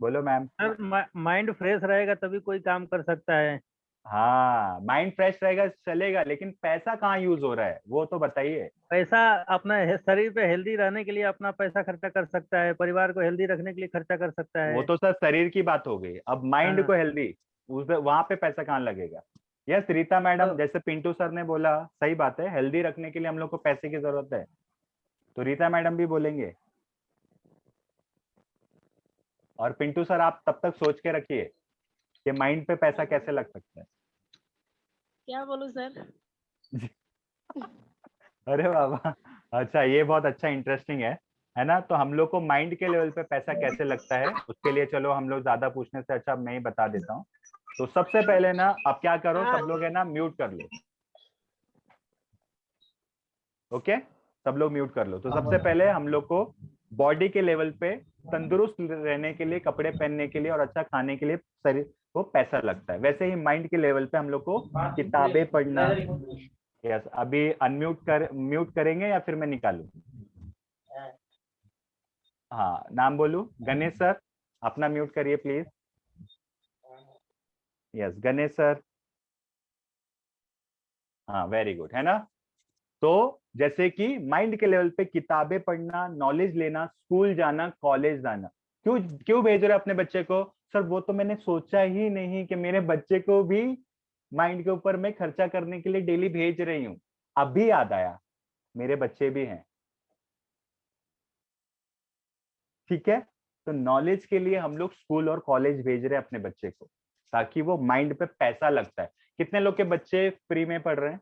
बोलो मैम। सर माइंड फ्रेश रहेगा तभी कोई काम कर सकता है। हाँ, माइंड फ्रेश रहेगा चलेगा, लेकिन पैसा कहाँ यूज हो रहा है वो तो बताइए। पैसा अपना शरीर पे हेल्दी रहने के लिए अपना पैसा खर्चा कर सकता है, परिवार को हेल्दी रखने के लिए खर्चा कर सकता वो है। तो सर शरीर की बात हो गई, अब माइंड हाँ, को हेल्दी, उस वहां पे पैसा कहाँ लगेगा? यस, रीता मैडम, तो जैसे पिंटू सर ने बोला, सही बात है, हेल्दी रखने के लिए हम लोग को पैसे की जरूरत है। तो रीता मैडम भी बोलेंगे। और पिंटू सर, आप तब तक सोच के रखिए कि माइंड पे पैसा कैसे लग सकता है। क्या बोलूं सर? अरे बाबा, अच्छा, ये बहुत अच्छा इंटरेस्टिंग है है ना। तो हम लोग को माइंड के लेवल पे पैसा कैसे लगता है उसके लिए चलो हम लोग ज्यादा पूछने से अच्छा अब मैं ही बता देता हूँ। तो सबसे पहले ना आप क्या करो, सब लोग है ना म्यूट कर लो। ओके, सब लोग म्यूट कर लो। तो सबसे पहले हम लोग को बॉडी के लेवल पे तंदुरुस्त रहने के लिए, कपड़े पहनने के लिए और अच्छा खाने के लिए शरीर को पैसा लगता है। वैसे ही माइंड के लेवल पे हम लोग को किताबें पढ़ना। यस, अभी म्यूट करेंगे या फिर मैं निकालूं? हाँ, नाम बोलूं? गणेश सर अपना म्यूट करिए प्लीज। Yes, Ganesh sir. हाँ, वेरी गुड, है ना। तो जैसे कि माइंड के लेवल पे किताबें पढ़ना, नॉलेज लेना, स्कूल जाना, कॉलेज जाना। क्यों क्यों भेज रहे हो अपने बच्चे को? सर वो तो मैंने सोचा ही नहीं कि मेरे बच्चे को भी माइंड के ऊपर मैं खर्चा करने के लिए डेली भेज रही हूँ। अभी याद आया, मेरे बच्चे भी हैं। ठीक है, तो नॉलेज के लिए हम लोग स्कूल और कॉलेज भेज रहे हैं अपने बच्चे को, ताकि वो माइंड पे पैसा लगता है। कितने लोग के बच्चे फ्री में पढ़ रहे हैं?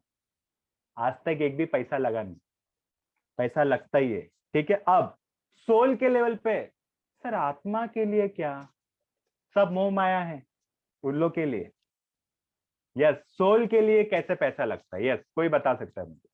आज तक एक भी पैसा लगा नहीं, पैसा लगता ही है। ठीक है, अब सोल के लेवल पे, सर आत्मा के लिए क्या? सब मोह माया है उन लोग के लिए। यस, सोल के लिए कैसे पैसा लगता है? यस, कोई बता सकता है मुझे?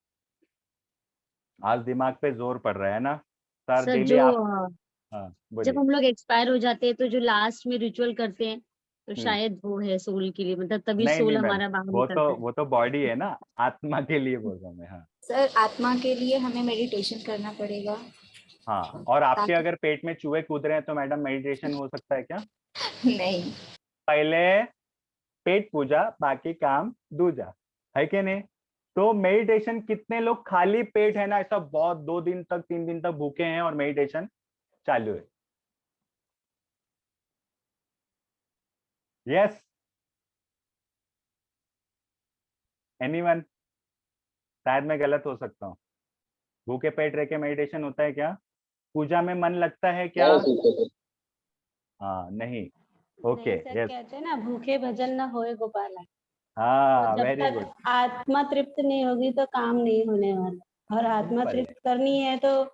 आज दिमाग पे जोर पड़ रहा है ना सर, सर डेली जो आप। हाँ जब बोलिए। हम लोग एक्सपायर हो जाते हैं तो जो लास्ट में रिचुअल करते हैं, तो शायद वो है सोल के लिए, मतलब तभी नहीं सोल नहीं मैम, हमारा बाहर निकलता है। वो तो बॉडी है ना, आत्मा के लिए बोल रहा हूँ मैं। हाँ सर आत्मा के लिए हमें मेडिटेशन करना पड़ेगा। हाँ, और आपके ताकि अगर पेट में चूहे कूद रहे हैं तो मैडम मेडिटेशन हो सकता है क्या? नहीं। पहले पेट पूजा, बाकी काम दूजा, है कि नहीं? तो मेडिटेशन, कितने लोग खाली पेट है ना, ऐसा बहुत 2 दिन तक 3 दिन तक भूखे हैं और मेडिटेशन चालू है? Yes, anyone? शायद मैं गलत हो सकता हूँ। भूखे पेट रह के मेडिटेशन होता है क्या? पूजा में मन लगता है क्या? हाँ नहीं। ओके, नहीं सर, यस, कहते हैं ना भूखे भजन न होए गोपाला। हाँ तो जब वेरी गुड, तक आत्मा तृप्त नहीं होगी तो काम नहीं होने वाला, और आत्मा सिंपल है। तृप्त करनी है तो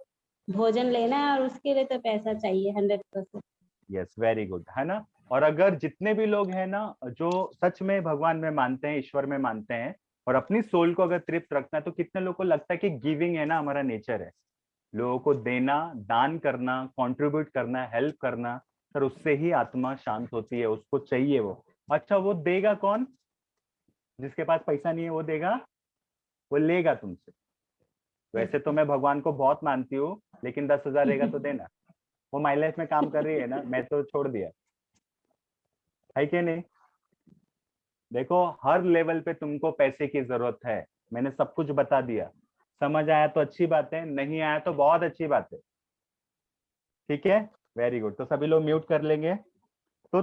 भोजन लेना है, और उसके लिए तो पैसा चाहिए 100%। यस, वेरी गुड, है ना। और अगर जितने भी लोग हैं ना जो सच में भगवान में मानते हैं, ईश्वर में मानते हैं, और अपनी सोल को अगर तृप्त रखना है, तो कितने लोगों को लगता है कि गिविंग है ना हमारा नेचर है, लोगों को देना, दान करना, कंट्रीब्यूट करना, हेल्प करना। सर उससे ही आत्मा शांत होती है, उसको चाहिए वो। अच्छा, वो देगा कौन? जिसके पास पैसा नहीं है वो देगा? वो लेगा तुमसे। वैसे तो मैं भगवान को बहुत मानती हूँ, लेकिन 10,000 रहेगा तो देना। वो माई लाइफ में काम कर रही है ना, मैं तो छोड़ दिया, है कि नहीं? देखो, हर लेवल पे तुमको पैसे की जरूरत है, मैंने सब कुछ बता दिया। समझ आया तो अच्छी बात है, नहीं आया तो बहुत अच्छी बात है। ठीक है, वेरी गुड। तो सभी लोग म्यूट कर लेंगे। तो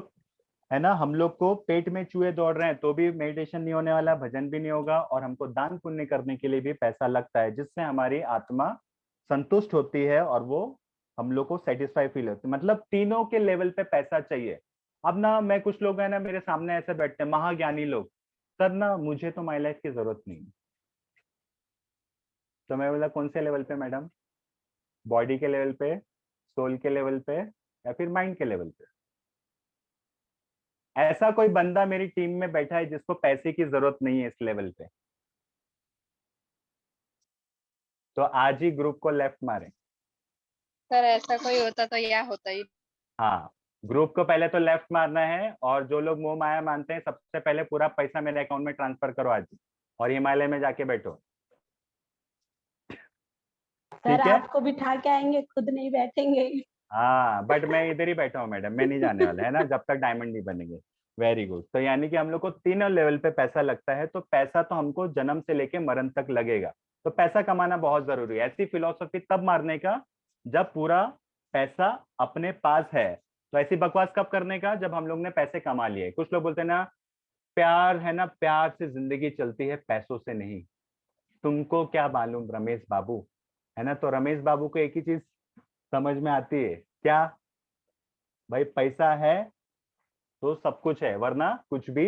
है ना, हम लोग को पेट में चूहे दौड़ रहे हैं तो भी मेडिटेशन नहीं होने वाला, भजन भी नहीं होगा, और हमको दान पुण्य करने के लिए भी पैसा लगता है, जिससे हमारी आत्मा संतुष्ट होती है और वो हम लोग को सेटिस्फाई फील होती है। मतलब तीनों के लेवल पे पैसा चाहिए। अब ना मैं, कुछ लोग है ना मेरे सामने ऐसे बैठते हैं, महाज्ञानी लोग, सर ना मुझे तो माई लाइफ की जरूरत नहीं है। तो मैं बोला कौन से लेवल पे मैडम? बॉडी के लेवल पे, सोल के लेवल पे, या फिर माइंड के लेवल पे? ऐसा कोई बंदा मेरी टीम में बैठा है जिसको पैसे की जरूरत नहीं है इस लेवल पे? तो आज ही ग्रुप को लेफ्ट मारे। सर ऐसा कोई होता तो यह होता ही। हाँ, ग्रुप को पहले तो लेफ्ट मारना है, और जो लोग मोह माया मानते हैं सबसे पहले पूरा पैसा मेरे अकाउंट में ट्रांसफर करो आज ही, और हिमालय में जाके बैठो। सर ठीक है, आपको बिठा के आएंगे, खुद नहीं बैठेंगे। हाँ बट मैं इधर ही बैठा हूँ मैडम, मैं नहीं जाने वाला, है ना, जब तक डायमंड नहीं बनेंगे। Very good. तो यानी कि हम लोग को तीनों लेवल पे पैसा लगता है, तो पैसा तो हमको जन्म से लेके मरण तक लगेगा। तो पैसा कमाना बहुत जरूरी है। ऐसी फिलॉसफी तब मारने का जब पूरा पैसा अपने पास है। तो ऐसी बकवास कब करने का? जब हम लोग ने पैसे कमा लिए। कुछ लोग बोलते हैं ना, प्यार है ना, प्यार से जिंदगी चलती है, पैसों से नहीं। तुमको क्या मालूम रमेश बाबू, है ना। तो रमेश बाबू को एक ही चीज समझ में आती है, क्या भाई? पैसा है तो सब कुछ है, वरना कुछ भी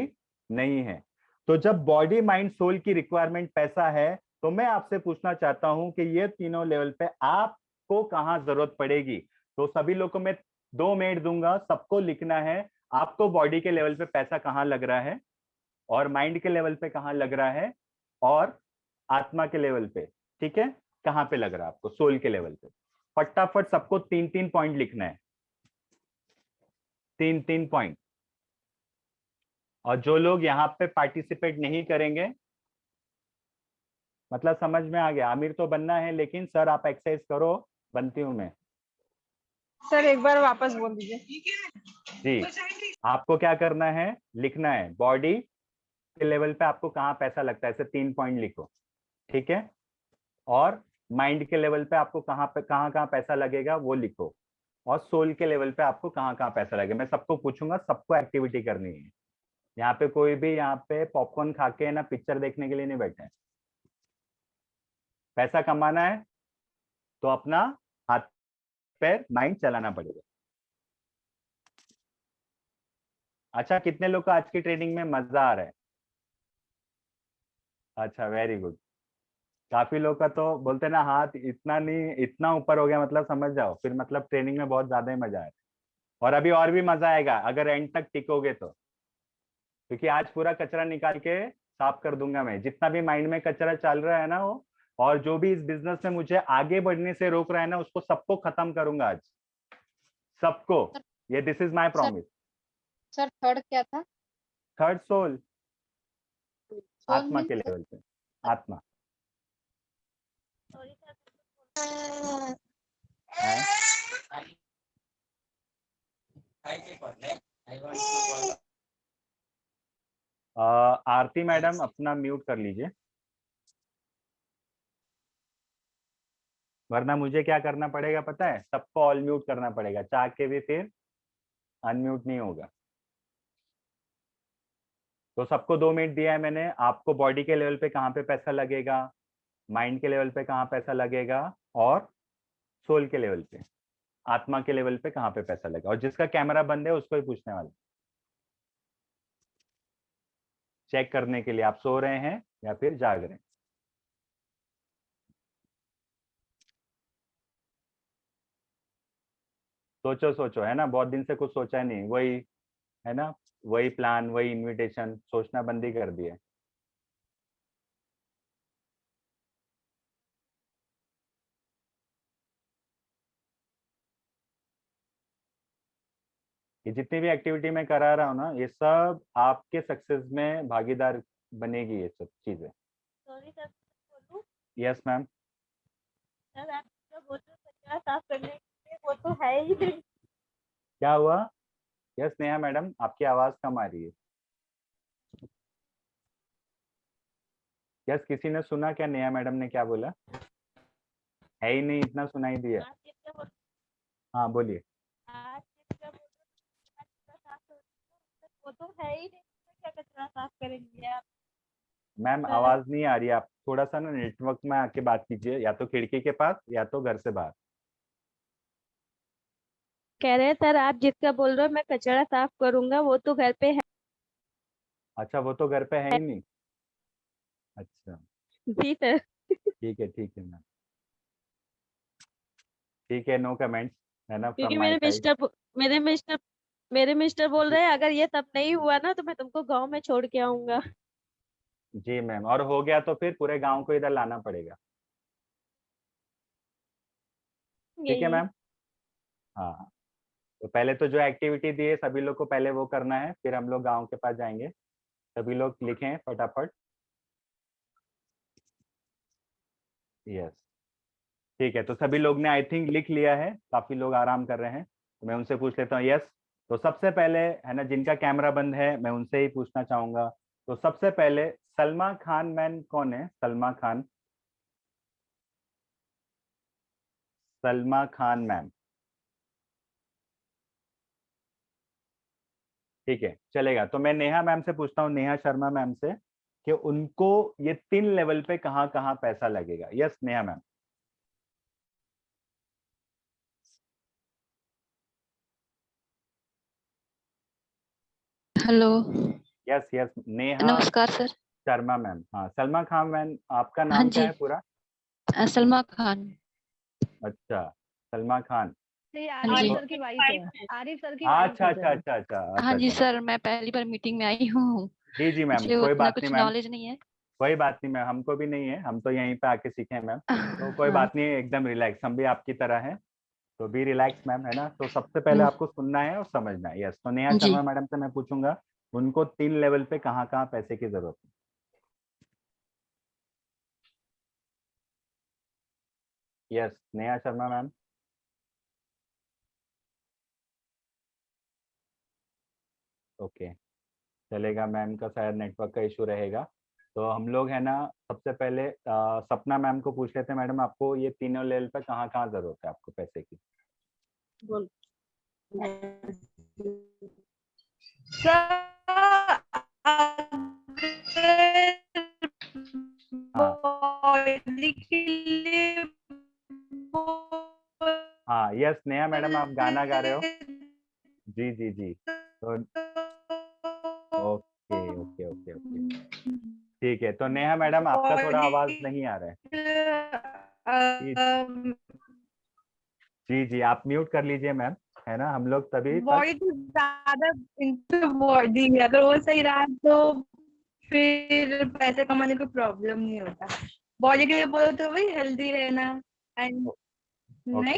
नहीं है। तो जब बॉडी माइंड सोल की रिक्वायरमेंट पैसा है, तो मैं आपसे पूछना चाहता हूं कि ये तीनों लेवल पे आप सबको कहाँ जरूरत पड़ेगी। तो सभी लोग को मैं 2 मिनट दूंगा, सबको लिखना है आपको बॉडी के लेवल पे पैसा कहाँ लग रहा है, और माइंड के लेवल पे कहाँ लग रहा है, और आत्मा के लेवल पे, ठीक है, कहाँ पे लग रहा है आपको, सोल के लेवल पे। फटाफट सबको 3-3 पॉइंट लिखना है, 3-3 पॉइंट। और जो लोग यहाँ पे पार्टिसिपेट नहीं करेंगे, मतलब समझ में आ गया, आमिर तो बनना है, लेकिन सर आप एक्सरसाइज करो, बनती हूँ मैं। सर एक बार वापस बोल दीजिए। जी, आपको क्या करना है, लिखना है बॉडी के लेवल पे आपको कहाँ पैसा लगता है, ऐसे 3 पॉइंट लिखो, ठीक है, और माइंड के लेवल पे आपको कहाँ पैसा लगेगा वो लिखो, और सोल के लेवल पे आपको कहाँ पैसा लगेगा। मैं सबको पूछूंगा, सबको एक्टिविटी करनी है। यहाँ पे कोई भी यहाँ पे पॉपकॉर्न खा के ना पिक्चर देखने के लिए नहीं बैठे हैं। पैसा कमाना है तो अपना हाथ पैर माइंड चलाना पड़ेगा। अच्छा, कितने लोग को आज की ट्रेनिंग में मजा आ रहा है? अच्छा, वेरी गुड। काफी लोग का तो बोलते ना हाथ इतना नहीं, इतना ऊपर हो गया, मतलब समझ जाओ फिर, मतलब ट्रेनिंग में बहुत ज्यादा ही मजा आया। और अभी और भी मजा आएगा अगर एंड तक टिकोगे तो, क्योंकि आज पूरा कचरा निकाल के साफ कर दूंगा मैं, जितना भी माइंड में कचरा चल रहा है ना वो, और जो भी इस बिजनेस में मुझे आगे बढ़ने से रोक रहा है ना, उसको सबको खत्म करूंगा आज, सबको। ये this is my promise. Sir third क्या था? थर्ड सोल, आत्मा means के लेवल पे, आत्मा। आरती मैडम अपना म्यूट कर लीजिए, वरना मुझे क्या करना पड़ेगा पता है, सबको ऑल म्यूट करना पड़ेगा, चाह के भी फिर अनम्यूट नहीं होगा। तो सबको 2 मिनट दिया है मैंने, आपको बॉडी के लेवल पे कहाँ पे पैसा लगेगा, माइंड के लेवल पे कहाँ पैसा लगेगा, और सोल के लेवल पे, आत्मा के लेवल पे कहाँ पे पैसा लगेगा। और जिसका कैमरा बंद है उसको ही पूछने वाला, चेक करने के लिए आप सो रहे हैं या फिर जाग रहे हैं। सोचो सोचो, है ना, बहुत दिन से कुछ सोचा नहीं, वही है ना, वही प्लान, वही इनविटेशन, सोचना बंद ही कर दिया। ये जितनी भी एक्टिविटी मैं करा रहा हूँ ना, ये सब आपके सक्सेस में भागीदार बनेगी, ये सब चीजें। सॉरी सर, बोलूं? Yes ma'am. सर आप जो बोल रहे हो कचरा साफ करने के लिए, वो तो है ही नहीं। क्या हुआ? यस नेहा मैडम, आपकी आवाज कम आ रही है। यस, किसी ने सुना क्या नेहा मैडम ने क्या बोला? है ही नहीं, इतना सुनाई दिया। आप कितना बोल हाँ बोलिए। आप कितना बोल रहे हो, कचरा साफ कर, वो तो है ही नहीं, क्या कचरा साफ करेंगे आप? मैम आवाज नहीं आ रही है, आप थोड़ा सा ना नेटवर्क में आके बात कीजिए, या तो खिड़की के पास या तो घर से बाहर। कह रहे हैं सर आप जिसका बोल रहे हो मैं कचरा साफ करूंगा वो तो घर पे है। अच्छा, वो तो घर पे है ही नहीं। अच्छा जी सर। ठीक है मैम, ठीक है, नो कमेंट्स, है ना, क्योंकि फ्रॉम माय साइड। मेरे मिस्टर बोल रहे हैं अगर ये तब नहीं हुआ ना तो मैं तुमको गांव में छोड़ के आऊंगा। जी मैम, और हो गया तो फिर पूरे गांव को इधर लाना पड़ेगा, ठीक है यही। मैम। हाँ, तो पहले तो जो एक्टिविटी दी है सभी लोग को पहले वो करना है, फिर हम लोग गांव के पास जाएंगे। सभी लोग लिखें फटाफट। यस, ठीक है, तो सभी लोग ने आई थिंक लिख लिया है, काफी लोग आराम कर रहे हैं, तो मैं उनसे पूछ लेता हूँ। यस, तो सबसे पहले है ना, जिनका कैमरा बंद है मैं उनसे ही पूछना चाहूंगा। तो सबसे पहले सलमा खान मैन कौन है? सलमा खान, सलमा खान मैम, ठीक है चलेगा। तो मैं नेहा मैम से पूछता हूँ, नेहा शर्मा मैम से, कि उनको ये 3 लेवल पे कहाँ कहाँ पैसा लगेगा। Yes Neha ma'am. Hello, yes yes, Neha नमस्कार सर। शर्मा मैम, हाँ सलमा खान मैम, आपका हाँ नाम क्या जी, है पूरा? सलमा खान। अच्छा, सलमा खान। ये हाँ आरिफ जी। सर की वाइफ है, आरिफ सर की हाँ, वाइफ अच्छा है अच्छा सर। अच्छा अच्छा हाँ अच्छा जी अच्छा। सर, मैं पहली बार मीटिंग में आई हूँ, जी जी मैम, मुझे कोई उतना बात नहीं कुछ मैम, नॉलेज नहीं है। कोई बात नहीं मैम, हमको भी नहीं है, हम तो यहीं पे आके सीखे हैं मैम, तो कोई हाँ। बात नहीं, एकदम रिलैक्स, हम भी आपकी तरह हैं, तो बी रिलैक्स मैम, है ना। तो सबसे पहले आपको सुनना है और समझना है। यस, तो नेहा जी। शर्मा मैडम से मैं पूछूंगा उनको 3 लेवल पे कहाँ कहाँ पैसे की जरूरत है। Yes, Neha Sharma ma'am. Okay, चलेगा, मैम का शायद नेटवर्क का इशू रहेगा। तो हम लोग है ना, सबसे पहले सपना मैम को पूछ लेते हैं, मैडम आपको ये तीनों लेवल पे कहाँ कहाँ जरूरत है आपको पैसे की। हाँ हाँ, यस नेहा मैडम, आप गाना गा रहे हो। जी जी जी, तो ओके ओके ओके ओके, ठीक है। तो नेहा मैडम आपका थोड़ा आवाज नहीं आ रहा है। जी जी जी, आप म्यूट कर लीजिए मैम, है ना, हम लोग तभी तक। बॉडी तो ज्यादा इंटू बॉडी है, अगर वो सही रहा तो फिर पैसे कमाने को प्रॉब्लम नहीं होता। बॉडी के लिए बोलो तो वही हेल्दी रहना एंड नहीं। Okay,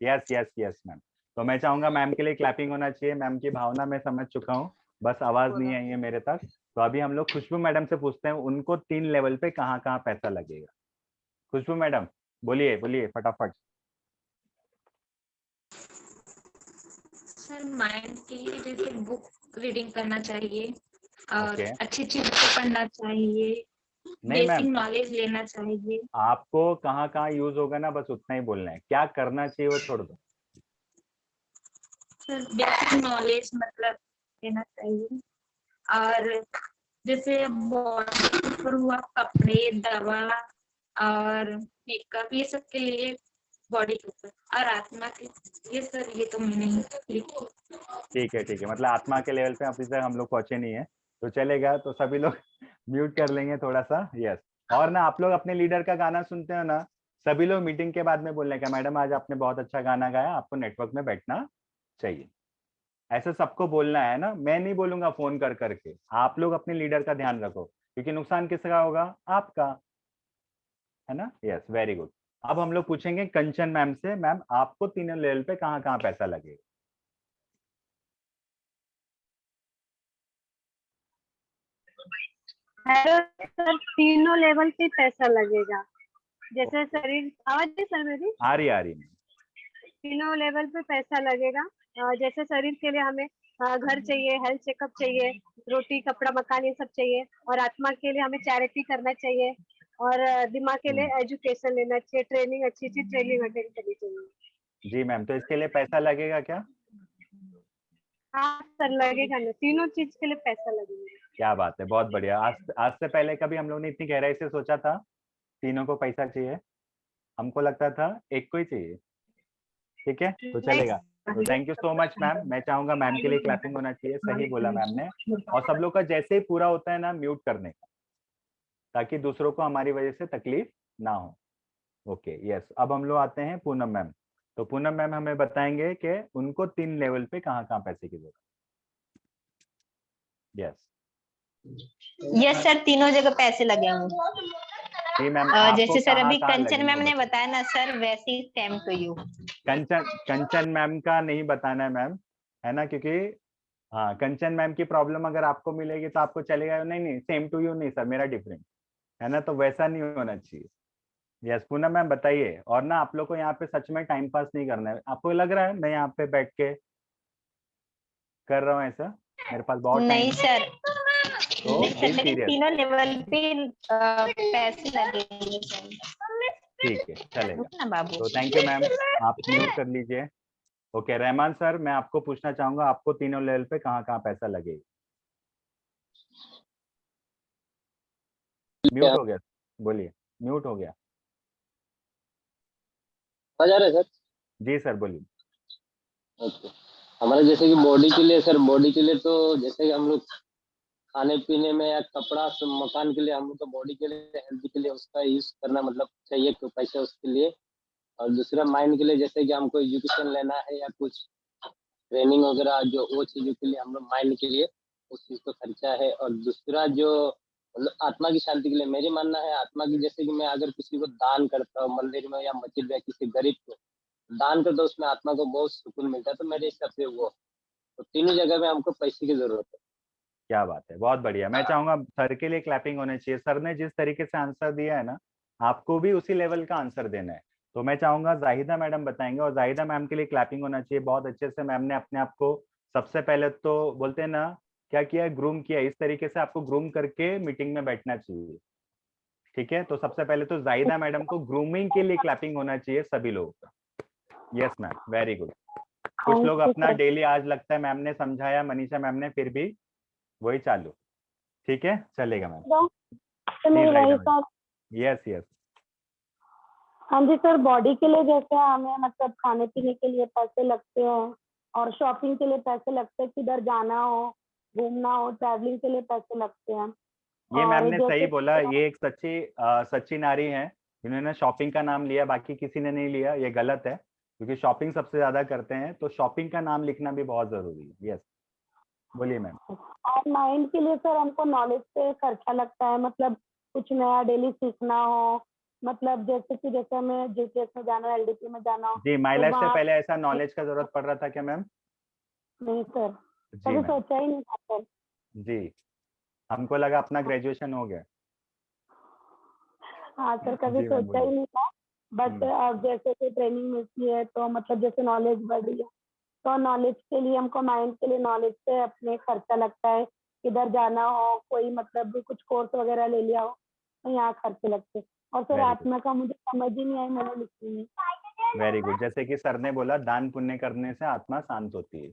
yes yes yes ma'am, तो मैं चाहूंगा मैम के लिए क्लैपिंग होना चाहिए, मैम की भावना मैं समझ चुका हूँ, बस आवाज नहीं आई है मेरे तक। तो अभी हम लोग खुशबू मैडम से पूछते हैं उनको 3 लेवल पे कहाँ कहाँ पैसा लगेगा। खुशबू मैडम, बोलिए बोलिए फटाफट। सर माइंड के लिए जैसे बुक रीडिंग करना चाहिए और ओके, अच्छी अच्छी बुक पढ़ना चाहिए, नहीं बेसिक मैम, नॉलेज लेना चाहिए। आपको कहाँ कहाँ यूज होगा ना, बस उतना ही बोलना है, क्या करना चाहिए वो छोड़ दो। सर बेसिक नॉलेज मतलब लेना चाहिए, और जैसे बॉडी के ऊपर हुआ कपड़े, दवा और मेकअप, ये सब के लिए बॉडी के ऊपर, और आत्मा के, ये सर ये तो मैंने ही लिखी। ठीक है, मतलब आत्मा के लेवल पे अभी तक हम लोग पहुंचे नहीं है, तो चलेगा, तो सभी लोग म्यूट कर लेंगे थोड़ा सा। यस, और ना आप लोग अपने लीडर का गाना सुनते हो ना, सभी लोग मीटिंग के बाद में बोलने का, मैडम आज आपने बहुत अच्छा गाना गाया, आपको नेटवर्क में बैठना चाहिए, ऐसे सबको बोलना है ना, मैं नहीं बोलूंगा फोन कर करके, आप लोग अपने लीडर का ध्यान रखो, क्योंकि नुकसान किसका होगा, आपका, है ना। Yes, very good. अब हम लोग पूछेंगे कंचन मैम से, मैम आपको तीनों लेवल पे कहाँ कहाँ पैसा लगेगा। हेलो सर, तीनों लेवल पे पैसा लगेगा। जैसे शरीर, आवाज है सर मेरी? आ रही है। तीनों लेवल पे पैसा लगेगा। जैसे शरीर के लिए हमें घर चाहिए, हेल्थ चेकअप चाहिए, रोटी कपड़ा मकान ये सब चाहिए, और आत्मा के लिए हमें चैरिटी करना चाहिए, और दिमाग के लिए एजुकेशन लेना चाहिए, ट्रेनिंग, अच्छी अच्छी ट्रेनिंग अटेंड करनी चाहिए। जी मैम, तो इसके लिए पैसा लगेगा क्या। हाँ सर, लगेगा ना, तीनों चीज के लिए पैसा लगेगा। क्या बात है, बहुत बढ़िया। आज आज से पहले कभी हम लोग ने इतनी गहराई से सोचा था तीनों को पैसा चाहिए, हमको लगता था एक को ही चाहिए। ठीक है, तो चलेगा, तो thank you so much ma'am, मैं चाहूंगा मैम के लिए क्लैपिंग होना चाहिए, सही बोला मैम ने। और सब लोग का जैसे ही पूरा होता है ना, म्यूट करने का, ताकि दूसरों को हमारी वजह से तकलीफ ना हो। ओके, यस, अब हम लोग आते हैं पूनम मैम। तो पूनम मैम हमें बताएंगे कि उनको 3 लेवल पे कहाँ कहाँ पैसे की जरूरत। यस यस सर, तीनों जगह पैसे लगे होंगे। जी मैम, आपको जैसे सर कहाँ अभी कहाँ कंचन लगेंगे मैम ने बताइए। बताया ना सर, वैसे ही same to you. Kanchan ma'am का नहीं बताना है मैम, है ना, क्योंकि हाँ, कंचन मैम की प्रॉब्लम अगर आपको मिलेगी तो आपको चलेगा, नहीं नहीं सेम टू यू नहीं सर, मेरा डिफरेंट है ना, तो वैसा नहीं होना चाहिए। यस पूनम मैम बताइए, और ना आप लोग को यहाँ पे सच में टाइम पास नहीं करना है, आपको लग रहा है मैं यहाँ पे बैठ के कर रहा हूँ ऐसा, मेरे पास बहुत टाइम नहीं है, सर, तो नहीं सर, बी लेकिन सीरियस। तीनों लेवल पे पैसे लगेंगे सर। ठीक है, चलेगा, रुक ना बाबू। तो थैंक यू मैम, आप म्यूट कर लीजिए। ओके, रहमान सर, मैं आपको पूछना चाहूंगा आपको तीनों लेवल पे कहाँ कहाँ पैसा लगेगा। म्यूट हो गया, बोलिए, म्यूट हो गया। जा रहा है सर। जी सर बोलिए। ओके, हमारा जैसे कि बॉडी के लिए सर, बॉडी के लिए तो जैसे कि हम लोग खाने पीने में या कपड़ा मकान के लिए, हम लोग तो बॉडी के लिए हेल्थ के लिए उसका यूज करना मतलब चाहिए, तो पैसे उसके लिए और दूसरा माइंड के लिए, जैसे कि हमको एजुकेशन लेना है या कुछ ट्रेनिंग वगैरह, जो वो चीज़ों के लिए हम लोग माइंड के लिए उस चीज़ का खर्चा है। और दूसरा जो मतलब आत्मा की शांति के लिए, मेरी मानना है आत्मा की, जैसे कि मैं अगर किसी को दान करता हूँ मंदिर में या मस्जिद में किसी गरीब को दान करता हूँ, उसमें आत्मा को बहुत सुकून मिलता है। तो मेरे हिसाब से वो तो तीनों जगह में हमको पैसे की जरूरत है। क्या बात है, बहुत बढ़िया। मैं चाहूंगा सर के लिए क्लैपिंग होनी चाहिए। सर ने जिस तरीके से आंसर दिया है ना, आपको भी उसी लेवल का आंसर देना है। तो मैं चाहूंगा जाहिदा मैडम बताएंगे, और जाहिदा मैम के लिए क्लैपिंग होना चाहिए। बहुत अच्छे से मैम ने अपने आप को सबसे पहले तो बोलते हैं ना क्या किया, ग्रूम किया। इस तरीके से आपको ग्रूम करके मीटिंग में बैठना चाहिए। ठीक है, तो सबसे पहले तो जाहिदा मैडम को ग्रूमिंग के लिए क्लैपिंग होना चाहिए सभी लोगों का। Yes ma'am, very good. कुछ लोग अपना डेली, आज लगता है मैम ने समझाया, मनीषा मैम ने, फिर भी वही चालू। ठीक है, चलेगा मैम। Yes yes. हाँ जी सर, बॉडी के लिए जैसे हमें मतलब खाने पीने के लिए पैसे लगते हैं और शॉपिंग के लिए पैसे लगते हैं, किधर जाना हो, घूमना हो, ट्रैवलिंग के लिए पैसे लगते हैं। ये मैम और ने सही बोला। ये एक सच्ची नारी है, इन्होंने शॉपिंग का नाम लिया, बाकी किसी ने नहीं लिया। ये गलत है, क्योंकि शॉपिंग सबसे ज्यादा करते हैं, तो शॉपिंग का नाम लिखना भी बहुत जरूरी है। यस, बोलिए मैम। और माइंड के लिए सर हमको नॉलेज पे खर्चा लगता है, मतलब कुछ नया डेली सीखना हो, मतलब जैसे हमें जीपीएस में जाना हो, एलडीपी में जाना हो। जी, माइलेज तो से वहाँ पहले ऐसा नॉलेज का जरूरत पड़ रहा था क्या मैम? नहीं सर, जी कभी मैम। सोचा ही नहीं था सर। जी, हमको लगा अपना ग्रेजुएशन हो गया। हाँ सर, कभी जी मैम, सोचा ही बोलिए। नहीं था। बट अब जैसे कि ट्रेनिंग मिलती है तो मतलब जैसे नॉलेज बढ़ रही है, तो नॉलेज के लिए हमको, माइंड के लिए नॉलेज से अपने खर्चा लगता है। किधर जाना हो, कोई मतलब कुछ कोर्स वगैरह ले लिया हो, तो यहाँ खर्चे लगते हैं। और सर Very good. आत्मा का मुझे समझ ही नहीं आई, मैंने लिखी नहीं। Very good. जैसे कि सर ने बोला, दान पुण्य करने से आत्मा शांत होती है।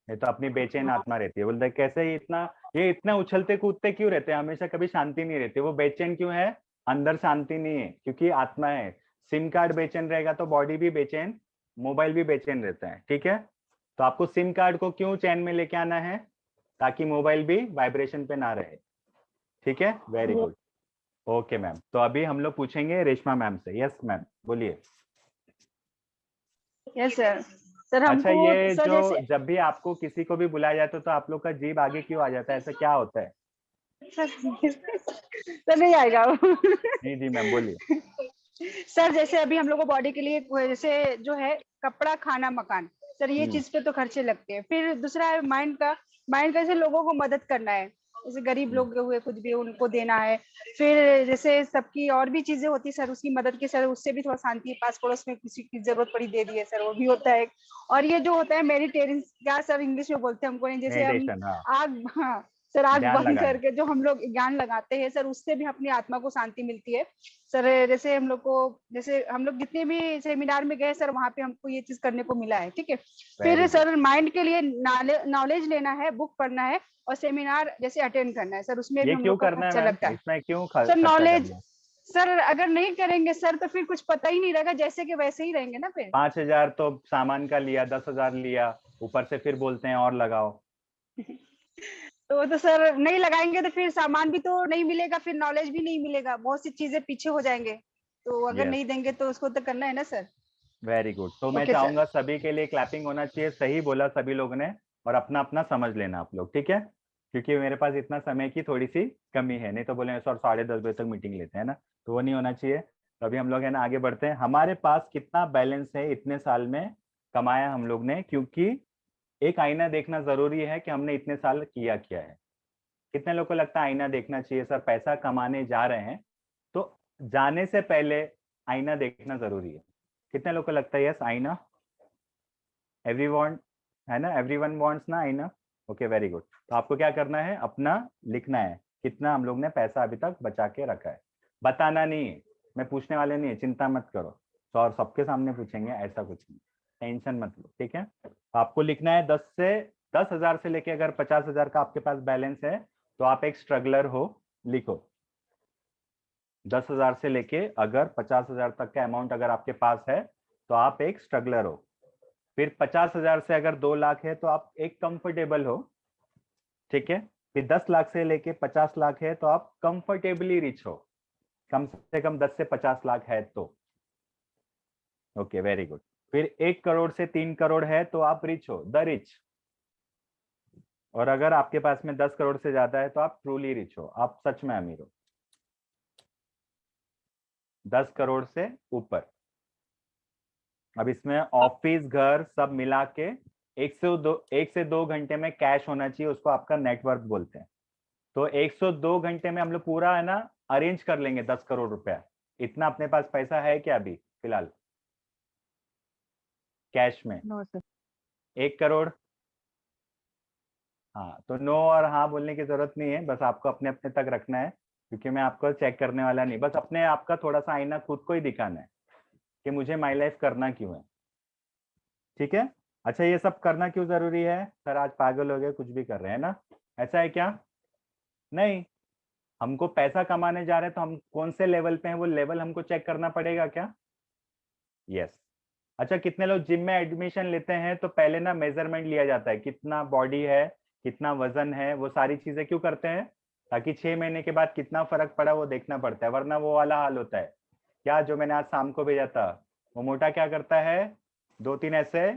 ये तो अपनी बेचैन आत्मा रहती है। बोलते कैसे ये इतना उछलते कूदते क्यों रहते हैं, हमेशा कभी शांति नहीं रहती। वो बेचैन क्यों है? अंदर शांति नहीं है, क्योंकि आत्मा है। सिम कार्ड बेचैन रहेगा तो बॉडी भी बेचैन, मोबाइल भी बेचैन रहता है। ठीक है, तो आपको सिम कार्ड को क्यों चैन में लेके आना है? ताकि मोबाइल भी वाइब्रेशन पे ना रहे। ठीक है, वेरी गुड। ओके मैम, तो अभी हम लोग पूछेंगे रेशमा मैम से। यस मैम, बोलिए। Yes sir. सर अच्छा, हमको ये सर जो जैसे जब भी आपको किसी को भी बुलाया जाता है तो आप लोग का जीभ आगे क्यों आ जाता है, ऐसा क्या होता है? सर नहीं आएगा जी जी मैम, बोलिए। सर जैसे अभी हम लोग को बॉडी के लिए जैसे जो है कपड़ा, खाना, मकान, सर ये चीज पे तो खर्चे लगते हैं। फिर दूसरा है माइंड का जैसे लोगों को मदद करना है, जैसे गरीब लोग हुए कुछ भी उनको देना है। फिर जैसे सबकी और भी चीजें होती है सर, उसकी मदद की, सर उससे भी थोड़ा शांति, पास पड़ोस में किसी की जरूरत पड़ी दे दी है सर, वो भी होता है। और ये जो होता है मेडिटेशन, क्या सर इंग्लिश में बोलते हैं हमको नहीं, जैसे हम मेडिटेशन, हाँ, आग, हाँ सर, आग ध्यान बंद लगाना। करके जो हम लोग ज्ञान लगाते हैं सर, उससे भी अपनी आत्मा को शांति मिलती है सर। जैसे हम लोग को, जैसे हम लोग जितने भी सेमिनार में गए सर, वहाँ पे हमको ये चीज करने को मिला है। ठीक है, फिर सर माइंड के लिए नॉलेज लेना है, बुक पढ़ना है, और सेमिनार जैसे अटेंड करना है सर, उसमें भी ये हम क्यों लोग का करना है खर्चा मैम? लगता है इसमें क्यों सर। खर्चा नॉलेज करना है? सर अगर नहीं करेंगे सर तो फिर कुछ पता ही नहीं रहेगा, जैसे कि वैसे ही रहेंगे ना फिर। 5,000 तो सामान का लिया, 10,000 लिया, ऊपर से फिर बोलते हैं और लगाओ। तो सर नहीं लगाएंगे तो फिर सामान भी तो नहीं मिलेगा, फिर नॉलेज भी नहीं मिलेगा, बहुत सी चीजें पीछे हो जाएंगे। तो अगर यस, नहीं देंगे तो उसको तो करना है ना सर। Very good. तो मैं ओके सर। चाहूंगा सभी के लिए क्लैपिंग होना चाहिए। सही बोला सभी लोगों ने, और अपना अपना समझ लेना आप लोग। ठीक है, क्योंकि मेरे पास इतना समय की थोड़ी सी कमी है, नहीं तो बोले सर 10:30 बजे तक मीटिंग लेते हैं ना, तो वो नहीं होना चाहिए। तो अभी हम लोग है ना आगे बढ़ते हैं। हमारे पास कितना बैलेंस है इतने साल में कमाया हम लोग ने? क्योंकि एक आईना देखना जरूरी है कि हमने इतने साल किया क्या है। कितने लोगों को लगता है आईना देखना चाहिए? सर पैसा कमाने जा रहे हैं तो जाने से पहले आईना देखना जरूरी है। कितने लोगों को लगता है यस आईना? एवरीवन है ना, एवरीवन वांट्स ना आईना। Okay, very good. तो आपको क्या करना है, अपना लिखना है कितना हम लोग ने पैसा अभी तक बचा के रखा है। बताना नहीं है, मैं पूछने वाले नहीं है, चिंता मत करो। तो और सबके सामने पूछेंगे, ऐसा कुछ नहीं, टेंशन मत लो। ठीक है, तो आपको लिखना है 10,000 से लेके अगर 50,000 का आपके पास बैलेंस है तो आप एक स्ट्रगलर हो, लिखो। 10,000 से लेके अगर 50,000 तक का अमाउंट अगर आपके पास है तो आप एक स्ट्रगलर हो। फिर 50,000 से अगर 2 लाख है तो आप एक कंफर्टेबल हो। ठीक है, फिर 10 लाख से लेके 50 लाख है तो आप कंफर्टेबली रिच हो, कम से कम 10 से 50 लाख है तो। Okay, very good. फिर 1 करोड़ से 3 करोड़ है तो आप रिच हो, द रिच। और अगर आपके पास में 10 करोड़ से ज्यादा है तो आप ट्रूली रिच हो, आप सच में अमीर हो। 10 करोड़ से ऊपर। अब इसमें ऑफिस घर सब मिला के 1 से 2 घंटे में कैश होना चाहिए, उसको आपका नेटवर्थ बोलते हैं। तो 102 घंटे में हम लोग पूरा है ना अरेंज कर लेंगे 10 करोड़ रुपया। इतना अपने पास पैसा है क्या अभी फिलहाल कैश में? No sir. 1 करोड़। हाँ, तो नो और हाँ बोलने की जरूरत नहीं है, बस आपको अपने अपने तक रखना है, क्योंकि मैं आपको चेक करने वाला नहीं, बस अपने आप का थोड़ा सा आईना खुद को ही दिखाना है कि मुझे माई लाइफ करना क्यों है। ठीक है। अच्छा, ये सब करना क्यों जरूरी है? सर आज पागल हो गए, कुछ भी कर रहे हैं ना, ऐसा है क्या? नहीं, हमको पैसा कमाने जा रहे हैं तो हम कौन से लेवल पे हैं वो लेवल हमको चेक करना पड़ेगा क्या? यस। अच्छा, कितने लोग जिम में एडमिशन लेते हैं तो पहले ना मेजरमेंट लिया जाता है, कितना बॉडी है, कितना वजन है, वो सारी चीजें क्यों करते हैं? ताकि 6 महीने के बाद कितना फर्क पड़ा वो देखना पड़ता है, वरना वो वाला हाल होता है क्या जो मैंने आज शाम को भेजा था। वो मोटा क्या करता है, 2-3 ऐसे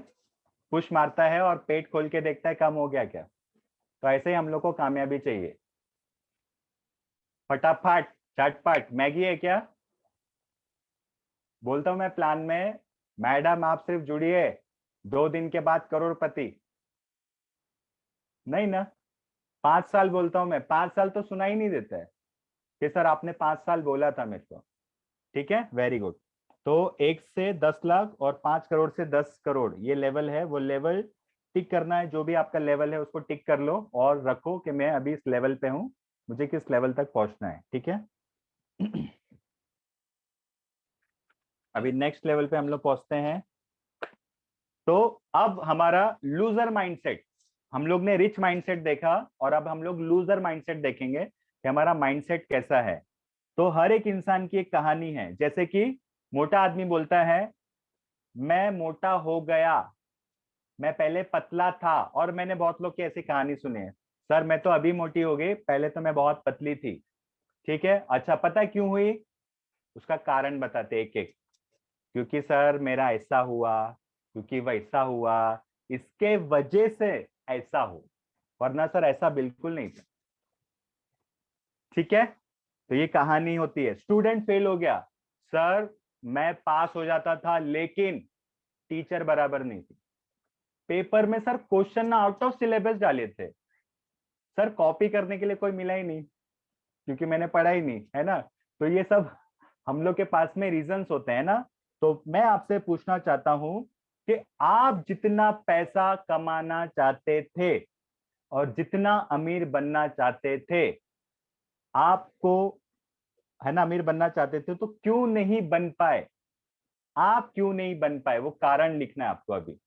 पुश मारता है और पेट खोल के देखता है कम हो गया क्या। तो ऐसे ही हम लोग को कामयाबी चाहिए, फटाफट झटपट। मैगी है क्या? बोलता हूं मैं प्लान में, मैडम आप सिर्फ जुड़िए, 2 दिन के बाद करोड़पति। नहीं ना, 5 साल बोलता हूं मैं, 5 साल तो सुना ही नहीं देता है कि सर आपने 5 साल बोला था मेरे को। ठीक है, वेरी गुड। तो 1 से 10 लाख और 5 करोड़ से 10 करोड़ ये लेवल है, वो लेवल टिक करना है। जो भी आपका लेवल है उसको टिक कर लो और रखो कि मैं अभी इस लेवल पे हूं, मुझे किस लेवल तक पहुंचना है। ठीक है। अभी नेक्स्ट लेवल पे हम लोग पहुंचते हैं। तो अब हमारा लूजर माइंडसेट, हम लोग ने रिच माइंडसेट देखा और अब हम लोग लूजर माइंडसेट देखेंगे कि हमारा माइंडसेट कैसा है। तो हर एक इंसान की एक कहानी है, जैसे कि मोटा आदमी बोलता है मैं मोटा हो गया, मैं पहले पतला था। और मैंने बहुत लोग की ऐसी कहानी सुनी है, सर मैं तो अभी मोटी हो गई, पहले तो मैं बहुत पतली थी। ठीक है, अच्छा पता क्यों हुई? उसका कारण बताते एक एक, क्योंकि सर मेरा ऐसा हुआ, क्योंकि वैसा हुआ, इसके वजह से ऐसा हो, वरना सर ऐसा बिल्कुल नहीं था। ठीक है, तो ये कहानी होती है। स्टूडेंट फेल हो गया, सर मैं पास हो जाता था लेकिन टीचर बराबर नहीं थी। पेपर में sir question out of syllabus डाले थे, सर कॉपी करने के लिए कोई मिला ही नहीं क्योंकि मैंने पढ़ा ही नहीं, है ना। तो ये सब हम लोग के पास में रीजंस होते हैं ना। तो मैं आपसे पूछना चाहता हूं कि आप जितना पैसा कमाना चाहते थे और जितना अमीर बनना चाहते थे, आपको है ना अमीर बनना चाहते थे, तो क्यों नहीं बन पाए? आप क्यों नहीं बन पाए, वो कारण लिखना है आपको अभी।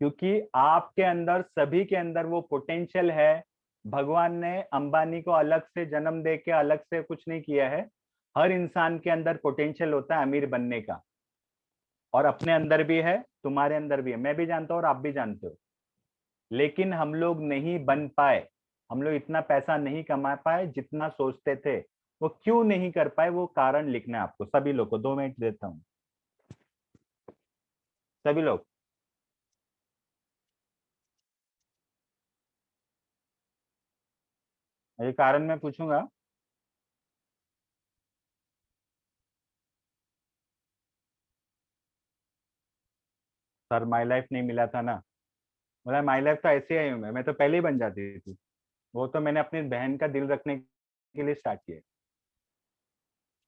क्योंकि आपके अंदर, सभी के अंदर वो पोटेंशियल है। भगवान ने अंबानी को अलग से जन्म दे के अलग से कुछ नहीं किया है, हर इंसान के अंदर पोटेंशियल होता है अमीर बनने का, और अपने अंदर भी है, तुम्हारे अंदर भी है, मैं भी जानता हूँ और आप भी जानते हो। लेकिन हम लोग नहीं बन पाए, हम लोग इतना पैसा नहीं कमा पाए जितना सोचते थे। वो क्यों नहीं कर पाए, वो कारण लिखना है आपको सभी लोग को। 2 मिनट देता हूँ सभी लोग। ये कारण मैं पूछूंगा। सर माई लाइफ नहीं मिला था ना, बोला माई लाइफ तो ऐसे ही हूँ, मैं तो पहले ही बन जाती थी। वो तो मैंने अपनी बहन का दिल रखने के लिए स्टार्ट किया।